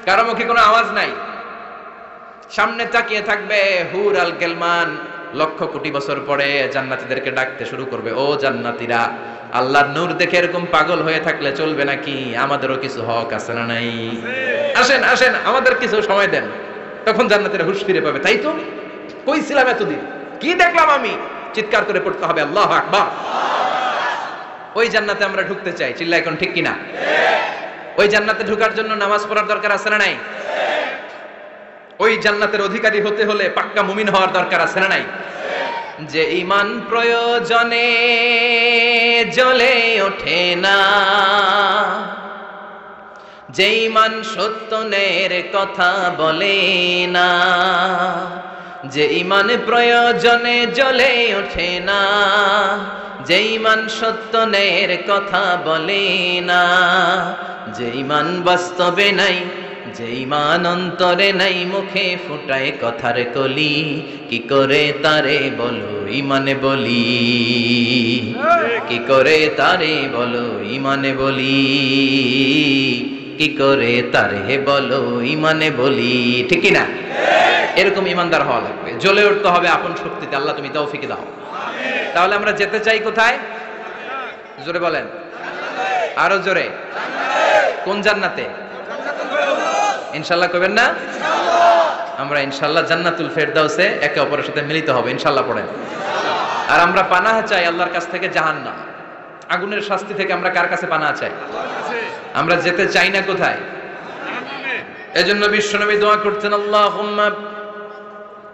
কারো মুখে কোনো আওয়াজ নাই। সামনে তাকিয়ে থাকবে হুর আল গেলমান, লক্ষ কোটি বছর পরে জান্নাতীদেরকে ডাকতে শুরু করবে, ও জান্নাতীরা, আল্লাহর নূর দেখে এরকম পাগল হয়ে থাকলে চলবে নাকি? আমাদেরও কিছু হক আছে না নাই? আসেন আসেন, আমাদের কিছু সময় দেন। তখন জান্নাতীরা হুঁশ ফিরে পাবে, তাই তো কই ছিলাম এতদিন, কি দেখলাম আমি? চিৎকার করে পড়তে হবে আল্লাহু আকবার। ওই জান্নাতে আমরা ঢুকতে চাই, চিল্লা এখন ঠিক কিনা? ওই জান্নাতে ঢোকার জন্য নামাজ পড়ার দরকার আছে না নাই? ওই জান্নাতের অধিকারী হতে হলে পাক্কা মুমিন হওয়ার দরকার আছে না নাই? যে ঈমান প্রয়োজনে জ্বলে ওঠে না, যে ঈমান সত্যের কথা বলে না, যে ঈমান প্রয়োজনে জ্বলে ওঠে না, যে ঈমান সত্যের কথা বলে না, যে ঈমান বাস্তবে নাই, যে ঈমান অন্তরে নাই, মুখে ফুটায় কথার কলি, কি করে তারে বলো ঈমানে বলি, কি করে তারে বলো ঈমানে বলি, কি করে তারে বলো ঈমানে বলি, ঠিক কি না? এরকম ঈমানদার হওয়া লাগবে, জ্বলে উঠতে হবে আপন শক্তিতে। আল্লাহ তুমি তৌফিক দাও। তাহলে আমরা যেতে চাই কোথায়? জোরে বলেন, আরো জোরে। কোন জান্নাতে? ইনশাআল্লাহ কইবেন না? আমরা ইনশাআল্লাহ জান্নাতুল ফেরদাউসে একে অপরের সাথে মিলিত হবে, ইনশাআল্লাহ পড়েন। আর আমরা পানাহ চাই আল্লাহর কাছ থেকে জাহান্নাম, আগুনের শাস্তি থেকে আমরা কার কাছে পানাহ চাই? আমরা যেতে চাই না কোথায়? এজন্য বিশ্বনবী দোয়া করতেন, আল্লাহুম্মা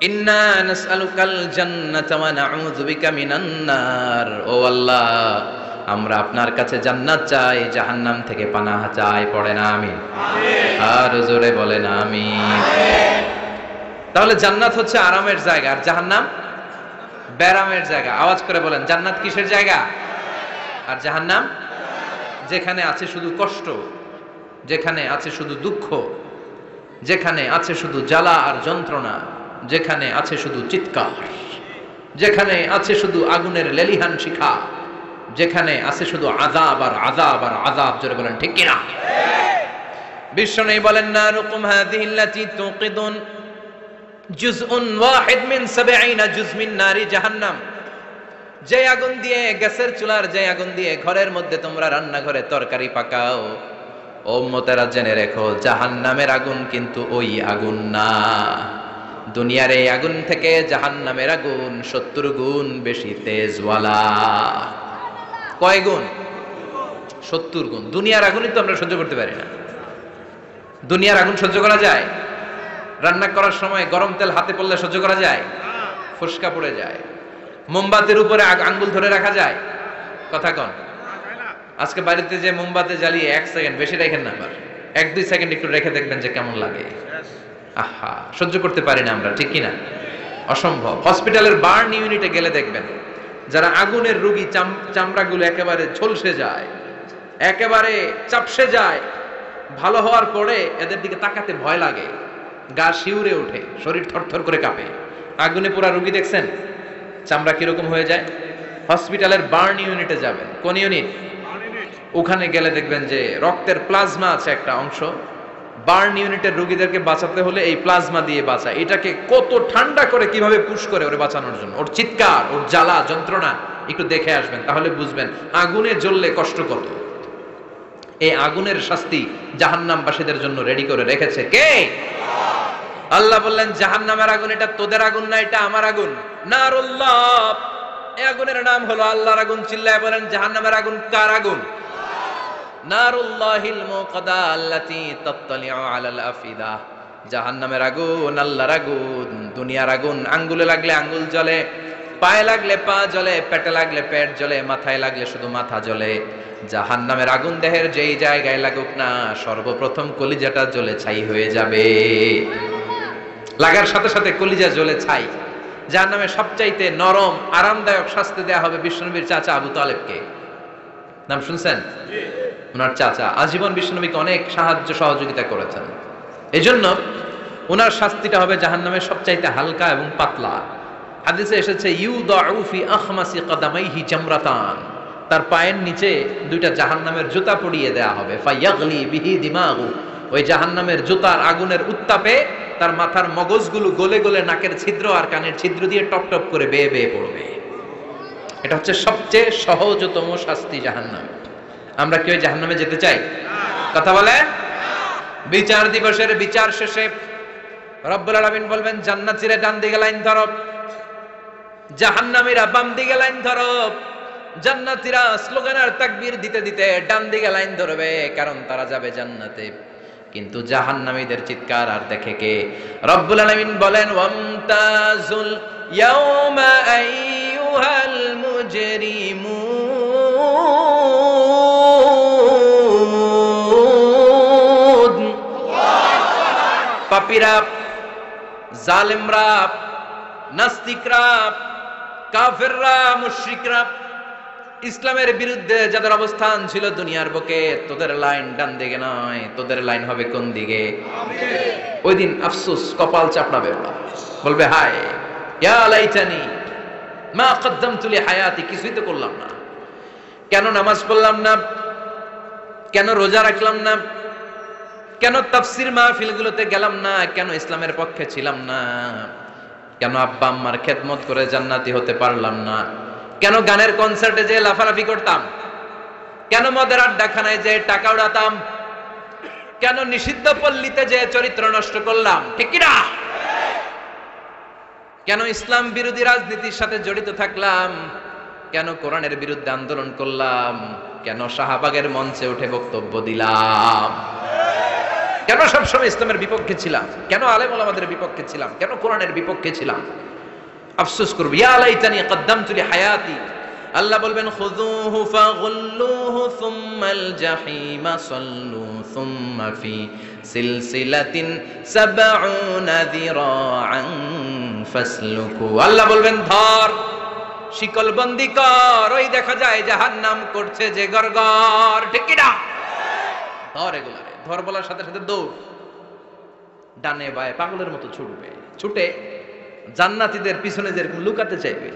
ইন্না নাসআলুকাল জান্নাতা ওয়া নাউযু বিকা মিনান নার। ও আল্লাহ, আমরা আপনার কাছে জান্নাত চাই, জাহান্নাম থেকে পানাহ চাই। পড়েন আমিন। আর জোরে বলেন আমিন। তাহলে জান্নাত হচ্ছে আরামের জায়গা, আর জাহান্নাম ব্যারামের জায়গা। আওয়াজ করে বলেন, জান্নাত কিসের জায়গা আর জাহান্নাম? যেখানে আছে শুধু কষ্ট, যেখানে আছে শুধু দুঃখ, যেখানে আছে শুধু জ্বালা আর যন্ত্রণা, যেখানে আছে শুধু চিৎকার, যেখানে আছে শুধু আগুনের লেলিহান শিখা, যেখানে আছে শুধু আযাব আর আযাব আর আযাব। জোরে বলেন ঠিক কিনা? বিশ্বনবী বলেন, নারুকুম হাযিহিল্লাতী তুকিদুন জুজউন ওয়াহিদ মিন 70 জুজ মিন নারি জাহান্নাম। যে আগুন দিয়ে, গ্যাসের চুলার যে আগুন দিয়ে ঘরের মধ্যে তোমরা রান্নাঘরে তরকারি পাকাও, ও উম্মতেরা জেনে রেখো, জাহান্নামের আগুন কিন্তু ওই আগুন না। দুনিয়ার এই আগুন থেকে জাহান্নামের আগুন 70 গুণ বেশি তেজওয়ালা। কয় গুণ? 70 গুণ। দুনিয়ার আগুনই তো আমরা সহ্য করতে পারি না। দুনিয়ার আগুন সহ্য করা যায়? রান্না করার সময় গরম তেল হাতে পড়লে সহ্য করা যায়? ফুসকা পড়ে যায়। মোমবাতির উপরে আঙ্গুল ধরে রাখা যায়? কথা কন। আজকে বাড়িতে যে মোমবাতি জ্বালিয়ে 1 সেকেন্ড বেশি রাখেন না, আবার 1-2 সেকেন্ড একটু রেখে দেখবেন যে কেমন লাগে। আহা, সহ্য করতে পারি না আমরা, ঠিক কিনা? অসম্ভব। হসপিটালের বার্ন ইউনিটে গেলে দেখবেন যারা আগুনের রোগী, চামড়াগুলো একেবারে ঝলসে যায়, একেবারে চাপসে যায়, ভালো হওয়ার পরে এদের দিকে তাকাতে ভয় লাগে, গা শিউরে ওঠে, শরীর থরথর করে কাঁপে। আগুনে পুরা রোগী দেখছেন চামড়া কিরকম হয়ে যায়? হসপিটালের বার্ন ইউনিটে যাবেন। কোন ইউনিট? ওখানে গেলে দেখবেন যে রক্তের প্লাজমা আছে একটা অংশ। বার্ন ইউনিটের রোগীদেরকে বাঁচাতে হলে এই প্লাজমা দিয়ে বাঁচায়। এটাকে কত ঠান্ডা করে কিভাবে পুশ করে ওরে বাঁচানোর জন্য, ওর চিৎকার, ওর জ্বালা যন্ত্রণা একটু দেখে আসবেন, তাহলে বুঝবেন আগুনে জ্বললে কষ্ট কত। এই আগুনের শাস্তি জাহান্নামবাসীদের জন্য রেডি করে রেখেছে কে? আল্লাহ বললেন, জাহান্নামের আগুন এটা তোদের আগুন না, এটা আমার আগুন। নারুল্লাহ, এই আগুনের নাম হলো আল্লাহর আগুন। চিল্লায় বলেন, জাহান্নামের আগুন কার আগুন? নারুল্লাহিল মুকাদা আল্লাতী তাত্তালিউ আলাল আফিদা। জাহান্নামের আগুন আল্লাহর আগুন। দুনিয়ার আগুন আঙ্গুলে লাগলে আঙ্গুল জ্বলে, পায়ে লাগলে পা জ্বলে, পেটে লাগলে পেট জ্বলে, মাথায় লাগলে শুধু মাথা জ্বলে। জাহান্নামের আগুন দেহের যেই জায়গায় লাগুক না, সর্বপ্রথম কলিজাটা জ্বলে ছাই হয়ে যাবে। লাগার সাথে সাথে কলিজা জ্বলে ছাই। জাহান্নামের সবচাইতে নরম আরামদায়ক শাস্তি দেয়া হবে বিশ্বনবীর চাচা আবু তালেবকে। নাম শুনছেন? ওনার চাচা আজীবন বিশ্বনবীকে অনেক সাহায্য সহযোগিতা করেছেন। এজন্য ওনার শাস্তিটা হবে জাহান্নামের সবচাইতে হালকা এবং পাতলা। হাদিসে এসেছে, ইউদাউ ফি আখমাসি কদামাইহি জামরাতান। তার পায়ের নিচে 2টা জাহান্নামের জুতা পরিয়ে দেয়া হবে। ফায়াগলি বিহি দিমাগু। ওই জাহান্নামের জুতার আগুনের উত্তাপে তার মাথার মগজগুলো গলে গলে নাকের ছিদ্র আর কানের ছিদ্র দিয়ে টপ টপ করে বেয়ে বেয়ে পড়বে। এটা হচ্ছে সবচেয়ে সহজতম শাস্তি, জাহান্নাম। আমরা কি ওই জাহান্নামে যেতে চাই? কথা বলে। বিচার দিবসের বিচার শেষে রব্বুল আলামিন বলবেন, জান্নাতীরা ডান দিকে লাইন ধরো, জাহান্নামীরা বাম দিকে লাইন ধরো। জান্নাতীরা স্লোগান আর তাকবীর দিতে দিতে ডান দিকে লাইন ধরবে, কারণ তারা যাবে জান্নাতে। কিন্তু জাহান্নামীদের চিৎকার আর দেখে কে? রব্বুল আলামিন বলেন, ওয়ামতাজুল ইয়াউমা আইয়ুহাল মুজরিমুন। পাপীরা, জালেমরা, নাস্তিকরা, কাফেররা, মুশরিকরা, ইসলামের বিরুদ্ধে যাদের অবস্থান ছিল দুনিয়ার বুকে, তোদের লাইন ডান দিকে নয়, তোদের লাইন হবে কোন দিকে? ওই দিন আফসোস, কপাল চাপড়াবে ওরা, বলবে হায় ইয়া লাইতানি মা কদ্দামতু লি হায়াতি, কিছুই তো করলাম না, কেন নামাজ পড়লাম না, কেন রোজা রাখলাম না, কেন তাফসীর মাহফিলগুলোতে গেলাম না, কেন ইসলামের পক্ষে ছিলাম না, কেন আব্বা আম্মার খেদমত করে জান্নাতি হতে পারলাম না, কেন গানের কনসার্টে যে লাফালাফি করতাম, কেন মদের আড্ডাখানায় যে টাকা উড়াতাম, কেন নিষিদ্ধ পল্লীতে যে চরিত্র নষ্ট করলাম, ঠিক কি না? কেন ইসলাম বিরোধী রাজনীতির সাথে জড়িত থাকলাম, কেন কোরআনের বিরুদ্ধে আন্দোলন করলাম, কেন শাহবাগের মঞ্চে উঠে বক্তব্য দিলাম, কেন সবসময় ইসলামের বিপক্ষে ছিলাম, কেন আলেম ওলামাদের বিপক্ষে ছিলাম, কেন কোরআনের বিপক্ষে ছিলাম? আফসোস করব, ইয়া লাইতানি কদ্দামতু লি হায়াতি। আল্লাহ বলবেন, খুযুহু ফাগুল্লুহু সুম্মাল জাহিমা সাল্লু সুম্মা ফি সিলসিলাতিন সাবউনা যিরাআন ফাসলুকু। আল্লাহ বলবেন, ধর, শিকলবন্দি কর, ওই দেখা যায় জাহান্নাম করছে যে গরগর, ঠিক কি না? ধর এগুলারে, ধর বলার সাথে সাথে দৌড়, ডানে বায়ে পাগলের মতো ছুটবে, ছুটে জান্নাতীদের পিছনে যেরকম লুকাতে চাইবে,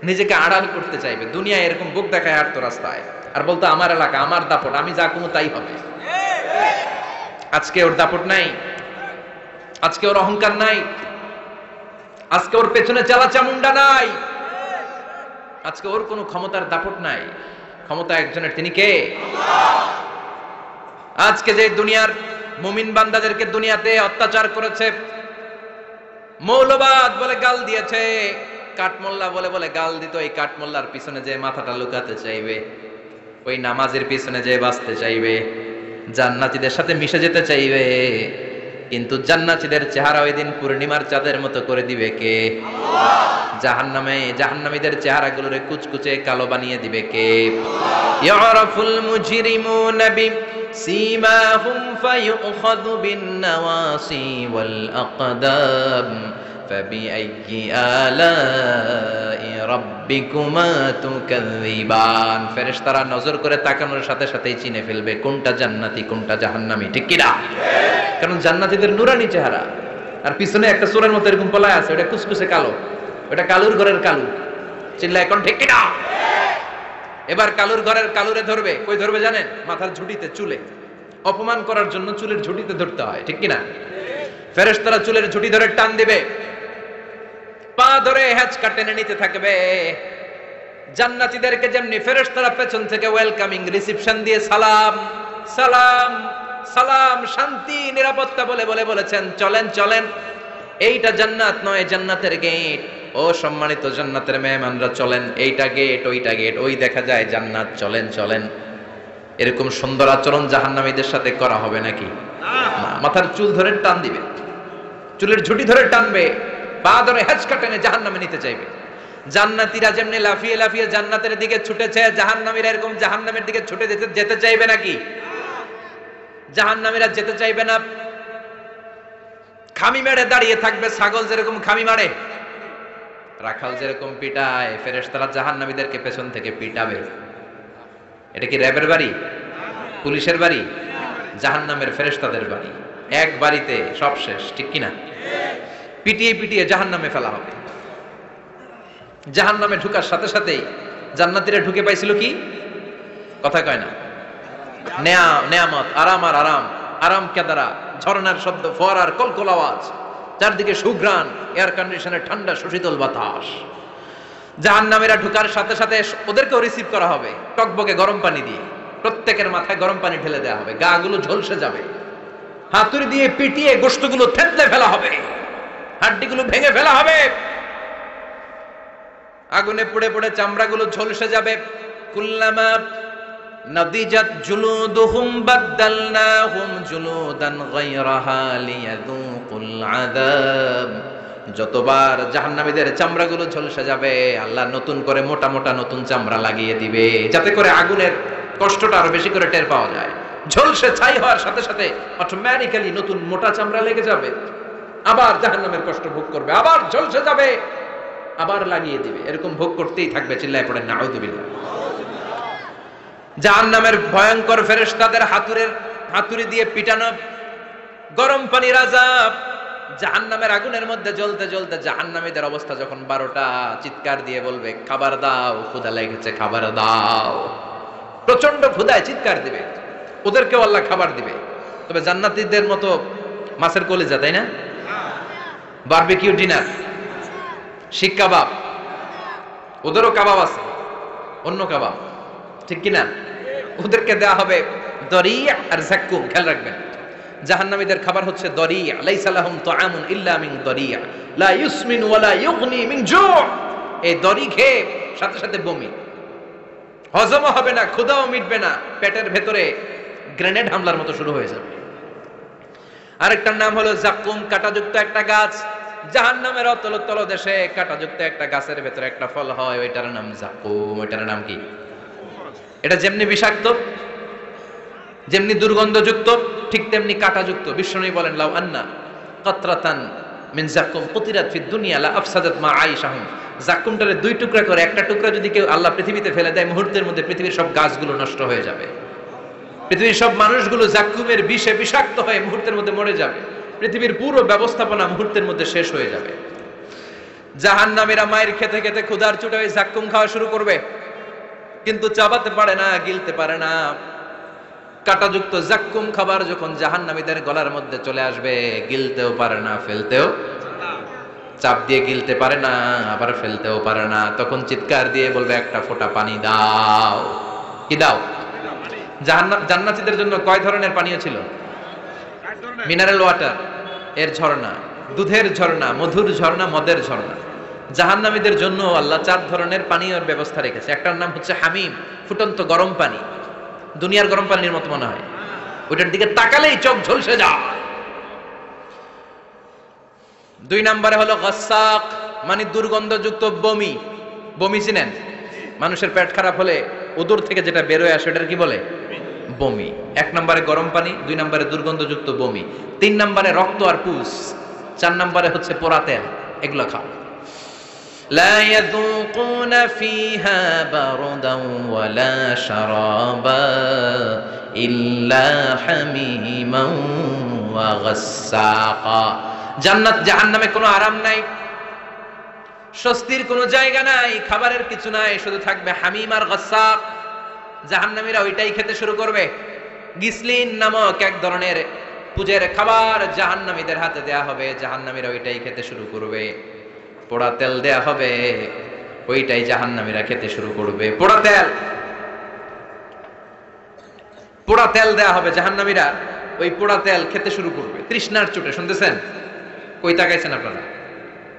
নিজেকে আড়াল করতে চাইবে, দুনিয়া এরকম বুক দেখায় হাঁটতো রাস্তায়, আর বলতো আমার এলাকা, আমার দাপট, আমি যা কোনো তাই হবে। আজকে ওর দাপট নাই, আজকে ওর অহংকার নাই, আজকে ওর পেছনে চালা চামুন্ডা নাই, আজকে ওর কোনো ক্ষমতার দাপট নাই। ক্ষমতা একজনের, তিনি কে? আজকে যে দুনিয়ার মুমিন বান্দাদেরকে দুনিয়াতে অত্যাচার করেছে, মৌলবাদ বলে গাল দিয়েছে, কাঠমোল্লা বলে বলে গাল দিত, এই কাঠমোল্লার পিছনে যে মাথাটা লুকাতে চাইবে, ওই নামাজের পিছনে যে বাঁচতে চাইবে, জান্নাতীদের সাথে মিশে যেতে চাইবে, কিন্তু জান্নাতীদের চেহারা ওই দিন পূর্ণিমার চাঁদের মতো করে দিবে কে? জাহান্নামীদের চেহারাগুলোরে কুচকুচে কালো বানিয়ে দিবে কে? ইয়ারাফুল মুজরিমুনা বিসীমাহুম ফায়ুখাযু বিন-নাওয়াসি ওয়াল আকদাম ফাবিআইয়ি আলাই রাব্বিকুমা তুকাযযিবান। ফেরেশতারা নজর করে তাকানোর সাথে সাথেই চিনে ফেলবে কোনটা জান্নাতি কোনটা জাহান্নামী, ঠিক কি না? কারণ জান্নাতীদের নুরানি চেহারা, আর পিছনে একটা চোরের মতো এরকম পলায় আছে, ওটা কুচকুচে কালো, ওটা কালুর ঘরের কালু। চিল্লা এখন, ঠিক কি না? এবার কালুর ঘরের কালুরে ধরবে, কই ধরবে জানেন? মাথার ঝুঁটিতে, চুলে। অপমান করার জন্য চুলের ঝুঁটিতে ধরতে হয়, ঠিক কি না? ফেরেশতারা চুলের ঝুঁটি ধরে টান দিবে, পা ধরে হ্যাচকা টেনে নিতে থাকবে। জান্নাতীদেরকে যেমনি ফেরেশতারা পেছন থেকে ওয়েলকামিং রিসিপশন দিয়ে সালাম সালাম সালাম, শান্তি নিরাপত্তা বলে বলে বলেছেন, চলেন চলেন, এইটা জান্নাত নয়, জান্নাতের গেট। ও সম্মানিত জান্নাতের মেহমানরা চলেন, এইটা গেট, ওইটা গেট, ওই দেখা যায় জান্নাত, চলেন চলেন। এরকম সুন্দর আচরণ জাহান্নামীদের সাথে করা হবে নাকি? না। মাথার চুল ধরে টান দিবে, চুলের ঝুঁটি ধরে টানবে, পা ধরে হ্যাচকা টেনে জাহান্নামে নিতে চাইবে। জান্নাতীরা যেমনি লাফিয়ে লাফিয়ে জান্নাতের দিকে ছুটেছে, জাহান্নামীরা এরকম জাহান্নামের দিকে ছুটে যেতে চাইবে নাকি? জাহান্নামীরা যেতে চাইবে না, খামি মেরে দাঁড়িয়ে থাকবে। ছাগল যেরকম খামি মারে, রাখাল যেরকম পিটায়, ফেরেশতারা জাহান্নামীদেরকে পেছন থেকে পিটাবে। এটা কি র্যাবের বাড়ি, পুলিশের বাড়ি? জাহান্নামের ফেরেশতাদের বাড়ি। এক বাড়িতে সব শেষ, ঠিক কিনা? পিটিয়ে পিটিয়ে জাহান্নামে ফেলা হবে। জাহান্নামে ঢুকার সাথে সাথেই জান্নাতীরা ঢুকে পাইছিল কি? কথা কয় না। নেয়ামত, আরাম আর আরাম, আরাম কেদারা, ঝর্ণার শব্দ, ফোয়ারার কলকল আওয়াজ, চারদিকে সুঘ্রাণ, এয়ার কন্ডিশনের ঠান্ডা সুশীতল বাতাস। জাহান্নামীরা ঢোকার সাথে সাথে ওদেরকেও রিসিভ করা হবে টকবকে গরম পানি দিয়ে। প্রত্যেকের মাথায় গরম পানি ঢেলে দেওয়া হবে, গা গুলো ঝলসে যাবে, হাতুড়ি দিয়ে পিটিয়ে গোশতগুলো থেতলে ফেলা হবে, হাড্ডিগুলো ভেঙে ফেলা হবে, আগুনে পুড়ে পুড়ে চামড়াগুলো ঝলসে যাবে। কুল্লামা নাদিজাত জুলুদুহুম বাদদালনাহুম জুলুদান গায়রাহা লিয়াযুকুল আযাব। যতবার জাহান্নামীদের চামড়াগুলো ঝলসে যাবে, আল্লাহ নতুন করে মোটা মোটা নতুন চামড়া লাগিয়ে দিবে, যাতে করে আগুনের কষ্টটা আরো বেশি করে টের পাওয়া যায়। ঝলসে ছাই হওয়ার সাথে সাথে অটোমেটিক্যালি নতুন মোটা চামড়া লেগে যাবে, আবার জাহান্নামের কষ্ট ভোগ করবে, আবার ঝলসে যাবে, আবার লাগিয়ে দিবে। এরকম ভোগ করতেই থাকবে। চিল্লায় পড়েন নাউযুবিল্লাহ। জাহান্নামের ভয়ঙ্কর ফেরেশতাদের হাতুড়ি দিয়ে পিটানো, গরম পানির আযাব, জাহান্নামের আগুনের মধ্যে জ্বলতে জ্বলতে জাহান্নামীদের অবস্থা যখন 12টা, চিৎকার দিয়ে বলবে খাবার দাও, ক্ষুধা লেগেছে, খাবার দাও। প্রচন্ড ক্ষুধায় চিৎকার দিবে, ওদেরকেও আল্লাহ খাবার দিবে। তবে জান্নাতীদের মতো মাছের কলিজা, তাই না? বারবিকিউ ডিনার, শিক কাবাব, ওদেরও কাবাব আছে, অন্য কাবাব, ঠিক কিনা? ওদেরকে দেয়া হবে দরিয়া আর যাক্কুম। খেয়াল রাখবেন, জাহান্নামীদের খাবার হচ্ছে দরিয়া। লাইসা লাহুম তুআমুন ইল্লা মিন দরিয়া লা ইউসমিন ওয়া লা ইউগনি মিন জু'। এই দরি খেয়ে সাথে সাথে বমি, হজম হবে না, ক্ষুধাও মিটবে না, পেটের ভেতরে গ্রেনেড হামলার মতো শুরু হয়ে যাবে। আরেকটার নাম হলো যাক্কুম, কাঁটাযুক্ত একটা গাছ। জাহান্নামের অতল তলদেশে কাঁটাযুক্ত একটা গাছের ভেতরে একটা ফল হয়, ওইটার নাম যাক্কুম। ওইটার নাম কি? এটা যেমনি বিষাক্ত, যেমনি দুর্গন্ধযুক্ত, ঠিক তেমনি কাঁটাযুক্ত। বিষ্ণু বলেন লাউ আন্না কাতরাতান মিন যাক্কুম কুতিরাত ফিদ দুনিয়া লা আফসাদাত মা আইশাহুম। যাক্কুমটারে দুই টুকরা করে একটা টুকরা যদি কেউ আল্লাহ পৃথিবীতে ফেলে দেয়, মুহূর্তের মধ্যে পৃথিবীর সব গাছগুলো নষ্ট হয়ে যাবে, পৃথিবীর সব মানুষগুলো যাক্কুমের বিষে বিষাক্ত হয়ে মুহূর্তের মধ্যে মরে যাবে, পৃথিবীর পুরো ব্যবস্থাপনা মুহূর্তের মধ্যে শেষ হয়ে যাবে। জাহান্নামীরা মায়ের খেতে খেতে ক্ষুধার চোটে ওই যাক্কুম খাওয়া শুরু করবে, কিন্তু চাবাতে পারে না, গিলতে পারে না। কাঁটাযুক্ত যাক্কুম খাবার যখন জাহান্নামীদের গলার মধ্যে চলে আসবে, গিলতেও পারে না, ফেলতেও, চাপ দিয়ে গিলতে পারে না, আবার ফেলতেও পারে না। তখন চিৎকার দিয়ে বলবে একটা ফোঁটা পানি দাও। কি দাও? জান্নাতীদের জন্য কয় ধরনের পানীয় ছিল? মিনারেল ওয়াটার, এর ঝর্ণা, দুধের ঝর্ণা, মধুর ঝর্ণা, মদের ঝর্ণা। জাহান্নামীদের জন্য আল্লাহ 4 ধরনের পানীয়র ব্যবস্থা রেখেছে। একটার নাম হচ্ছে হামিম, ফুটন্ত গরম পানি, দুনিয়ার গরম পানির মতো মনে হয়, ওইটার দিকে তাকালেই চোখ ঝলসে যায়। 2 নম্বরে হলো গাসাক, মানে দুর্গন্ধযুক্ত বমি। বমি চিনেন? মানুষের পেট খারাপ হলে উদর থেকে যেটা বেরোয় আসে এটার কি বলে? বমি। 1 নম্বরে গরম পানি, 2 নম্বরে দুর্গন্ধযুক্ত বমি, 3 নম্বরে রক্ত আর পুষ, 4 নম্বরে হচ্ছে পোড়া তেল। এগুলো খাও। لا يذوقون فيها بردا ولا شرابا إلا حميما وغساقا। জান্নাত জাহান্নামে কোনো আরাম নাই, স্বস্তির কোনো জায়গা নাই, খাবারের কিছু নাই, শুধু থাকবে হামিম আর গাসাক। জাহান্নামীরা ওইটাই খেতে শুরু করবে। গিসলিন নামক এক ধরনের পূজের খাবার জাহান্নামীদের হাতে দেয়া হবে, জাহান্নামীরা ওইটাই খেতে শুরু করবে। পোড়া তেল দেয়া হবে, ওইটাই জাহান্নামীরা খেতে শুরু করবে। পোড়া তেল দেয়া হবে, জাহান্নামীরা ওই পোড়া তেল খেতে শুরু করবে তৃষ্ণার চোটে। শুনতেছেন? কই তাকাইছেন আপনারা?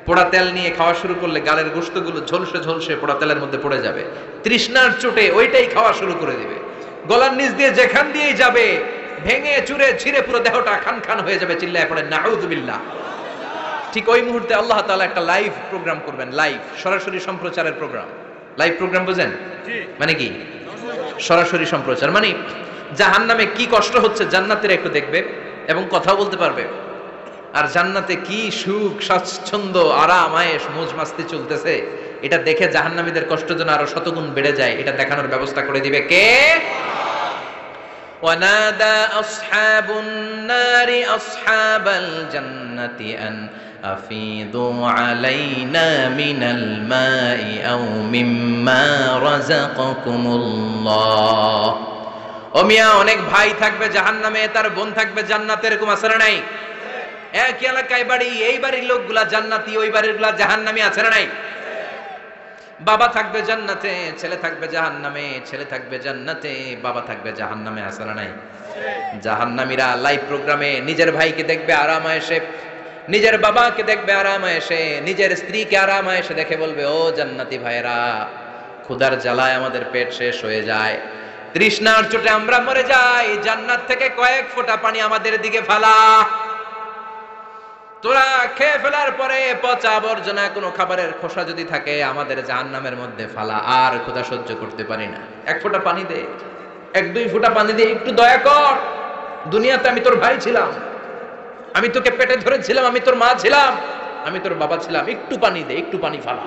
পোড়া তেল নিয়ে খাওয়া শুরু করলে গালের গোশতগুলো ঝলসে ঝলসে পোড়া তেলের মধ্যে পড়ে যাবে। তৃষ্ণার চোটে ওইটাই খাওয়া শুরু করে দিবে। গলার নিচ দিয়ে যেখান দিয়েই যাবে, ভেঙে চুরে ছিঁড়ে পুরো দেহটা খান খান হয়ে যাবে। চিল্লায় পড়ে নাউযুবিল্লাহ। ঠিক ওই মুহূর্তে আল্লাহ তাআলা একটা লাইভ প্রোগ্রাম করবেন, লাইভ, সরাসরি সম্প্রচারের প্রোগ্রাম। লাইভ প্রোগ্রাম বুঝেন? মানে কি? সরাসরি সম্প্রচার। মানে জাহান্নামে কি কষ্ট হচ্ছে জান্নাতীরা একটু দেখবে এবং কথাও বলতে পারবে, আর জান্নাতে কি সুখ, স্বাচ্ছন্দ্য, আরাম, আয়েশ, মौज মাস্তি চলতেছে, এটা দেখে জাহান্নামীদের কষ্ট যেন আরো শতগুণ বেড়ে যায়, এটা দেখানোর ব্যবস্থা করে দিবে কে? ওয়ানাদা আসহাবুন নারি আসহাবাল জান্নাতি আন আফিদু আলাইনা মিনাল মাই আও মিম্মা রাযাকাকুমুল্লাহ। ও মিয়া, অনেক ভাই থাকবে জাহান্নামে, তার বোন থাকবে জান্নাতে, এরকম আছে না নাই? এক এলাকায় বাড়ি, এই বাড়ির লোকগুলা জান্নাতি, ওই বাড়ির গুলা জাহান্নামী, আছে না নাই? বাবা থাকবে জান্নাতে, ছেলে থাকবে জাহান্নামে, ছেলে থাকবে জান্নাতে, বাবা থাকবে জাহান্নামে, আছে না নাই? জাহান্নামীরা লাইভ প্রোগ্রামে নিজের ভাইকে দেখবে আরাম এসে, নিজের বাবাকে দেখবে আরাম এসে, নিজের স্ত্রীকে আরাম এসে দেখে বলবে, ও জান্নাতি ভাইরা, ক্ষুধার জ্বালায় আমাদের পেট শেষ হয়ে যায়, তৃষ্ণার চোটে আমরা মরে যাই, জান্নাত থেকে কয়েক ফোঁটা পানি আমাদের দিকে ফালা। তোরা খেয়ে ফেলার পরে পচা আবর্জনা কোনো খাবারের খোসা যদি থাকে আমাদের জাহান্নামের মধ্যে ফালা, আর ক্ষুধা সহ্য করতে পারি না, এক ফোঁটা পানি দে, এক দুই ফোঁটা পানি দে, একটু দয়া কর, দুনিয়াতে আমি তোর ভাই ছিলাম, আমি তোকে পেটে ধরেছিলাম, আমি তোর মা ছিলাম, আমি তোর বাবা ছিলাম, একটু পানি দে, একটু পানি ফালা।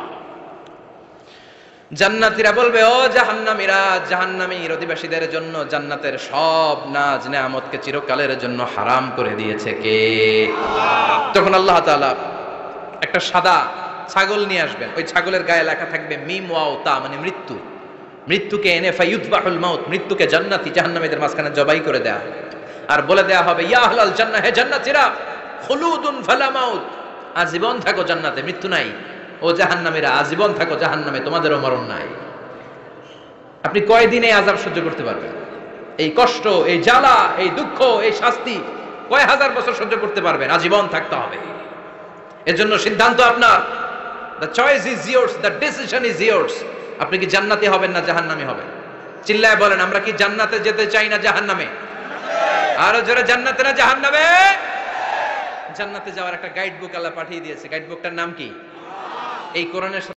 জান্নাতীরা বলবে, ও জাহান্নামীরা, জাহান্নামীর অধিবাসীদের জন্য জান্নাতের সব নাজ নেয়ামতকে চিরকালের জন্য হারাম করে দিয়েছে কে? তখন আল্লাহ তাআলা একটা সাদা ছাগল নিয়ে আসবেন, ওই ছাগলের গায়ে লেখা থাকবে মিম ওয়াও তা, মানে মৃত্যু। মৃত্যুকে এনে ফায়ুযবাহুল মাউত, মৃত্যুকে জান্নাতি জাহান্নামীদের মাঝখানে জবাই করে দেয়া হবে, আর বলে দেয়া হবে, ইয়া আহলাল জান্নাহ, হে জান্নাতীরা, খুলুদুন ফালা মাউত, আজীবন থাকো জান্নাতে, মৃত্যু নাই। ও জাহান্নামীরা, আজীবন থাকো জাহান্নামে, তোমাদেরও মরণ নাই। আপনি কয়দিন এই আযাব সহ্য করতে পারবেন? এই কষ্ট, এই জ্বালা, এই দুঃখ, এই শাস্তি কয় হাজার বছর সহ্য করতে পারবেন? আজীবন থাকতে হবে। এজন্য সিদ্ধান্ত আপনার, the choice is years, the decision is years. আপনি কি জান্নাতি হবেন না জাহান্নামী হবেন? চিল্লায় বলেন, আমরা কি জান্নাতে যেতে চাই না জাহান্নামে? আরো জোরে, জান্নাতে না জাহান্নামে? জান্নাতে যাওয়ার একটা গাইড বুক আল্লাহ পাঠিয়ে দিয়েছে। গাইড বুকটার নাম কি? এই কোরআনের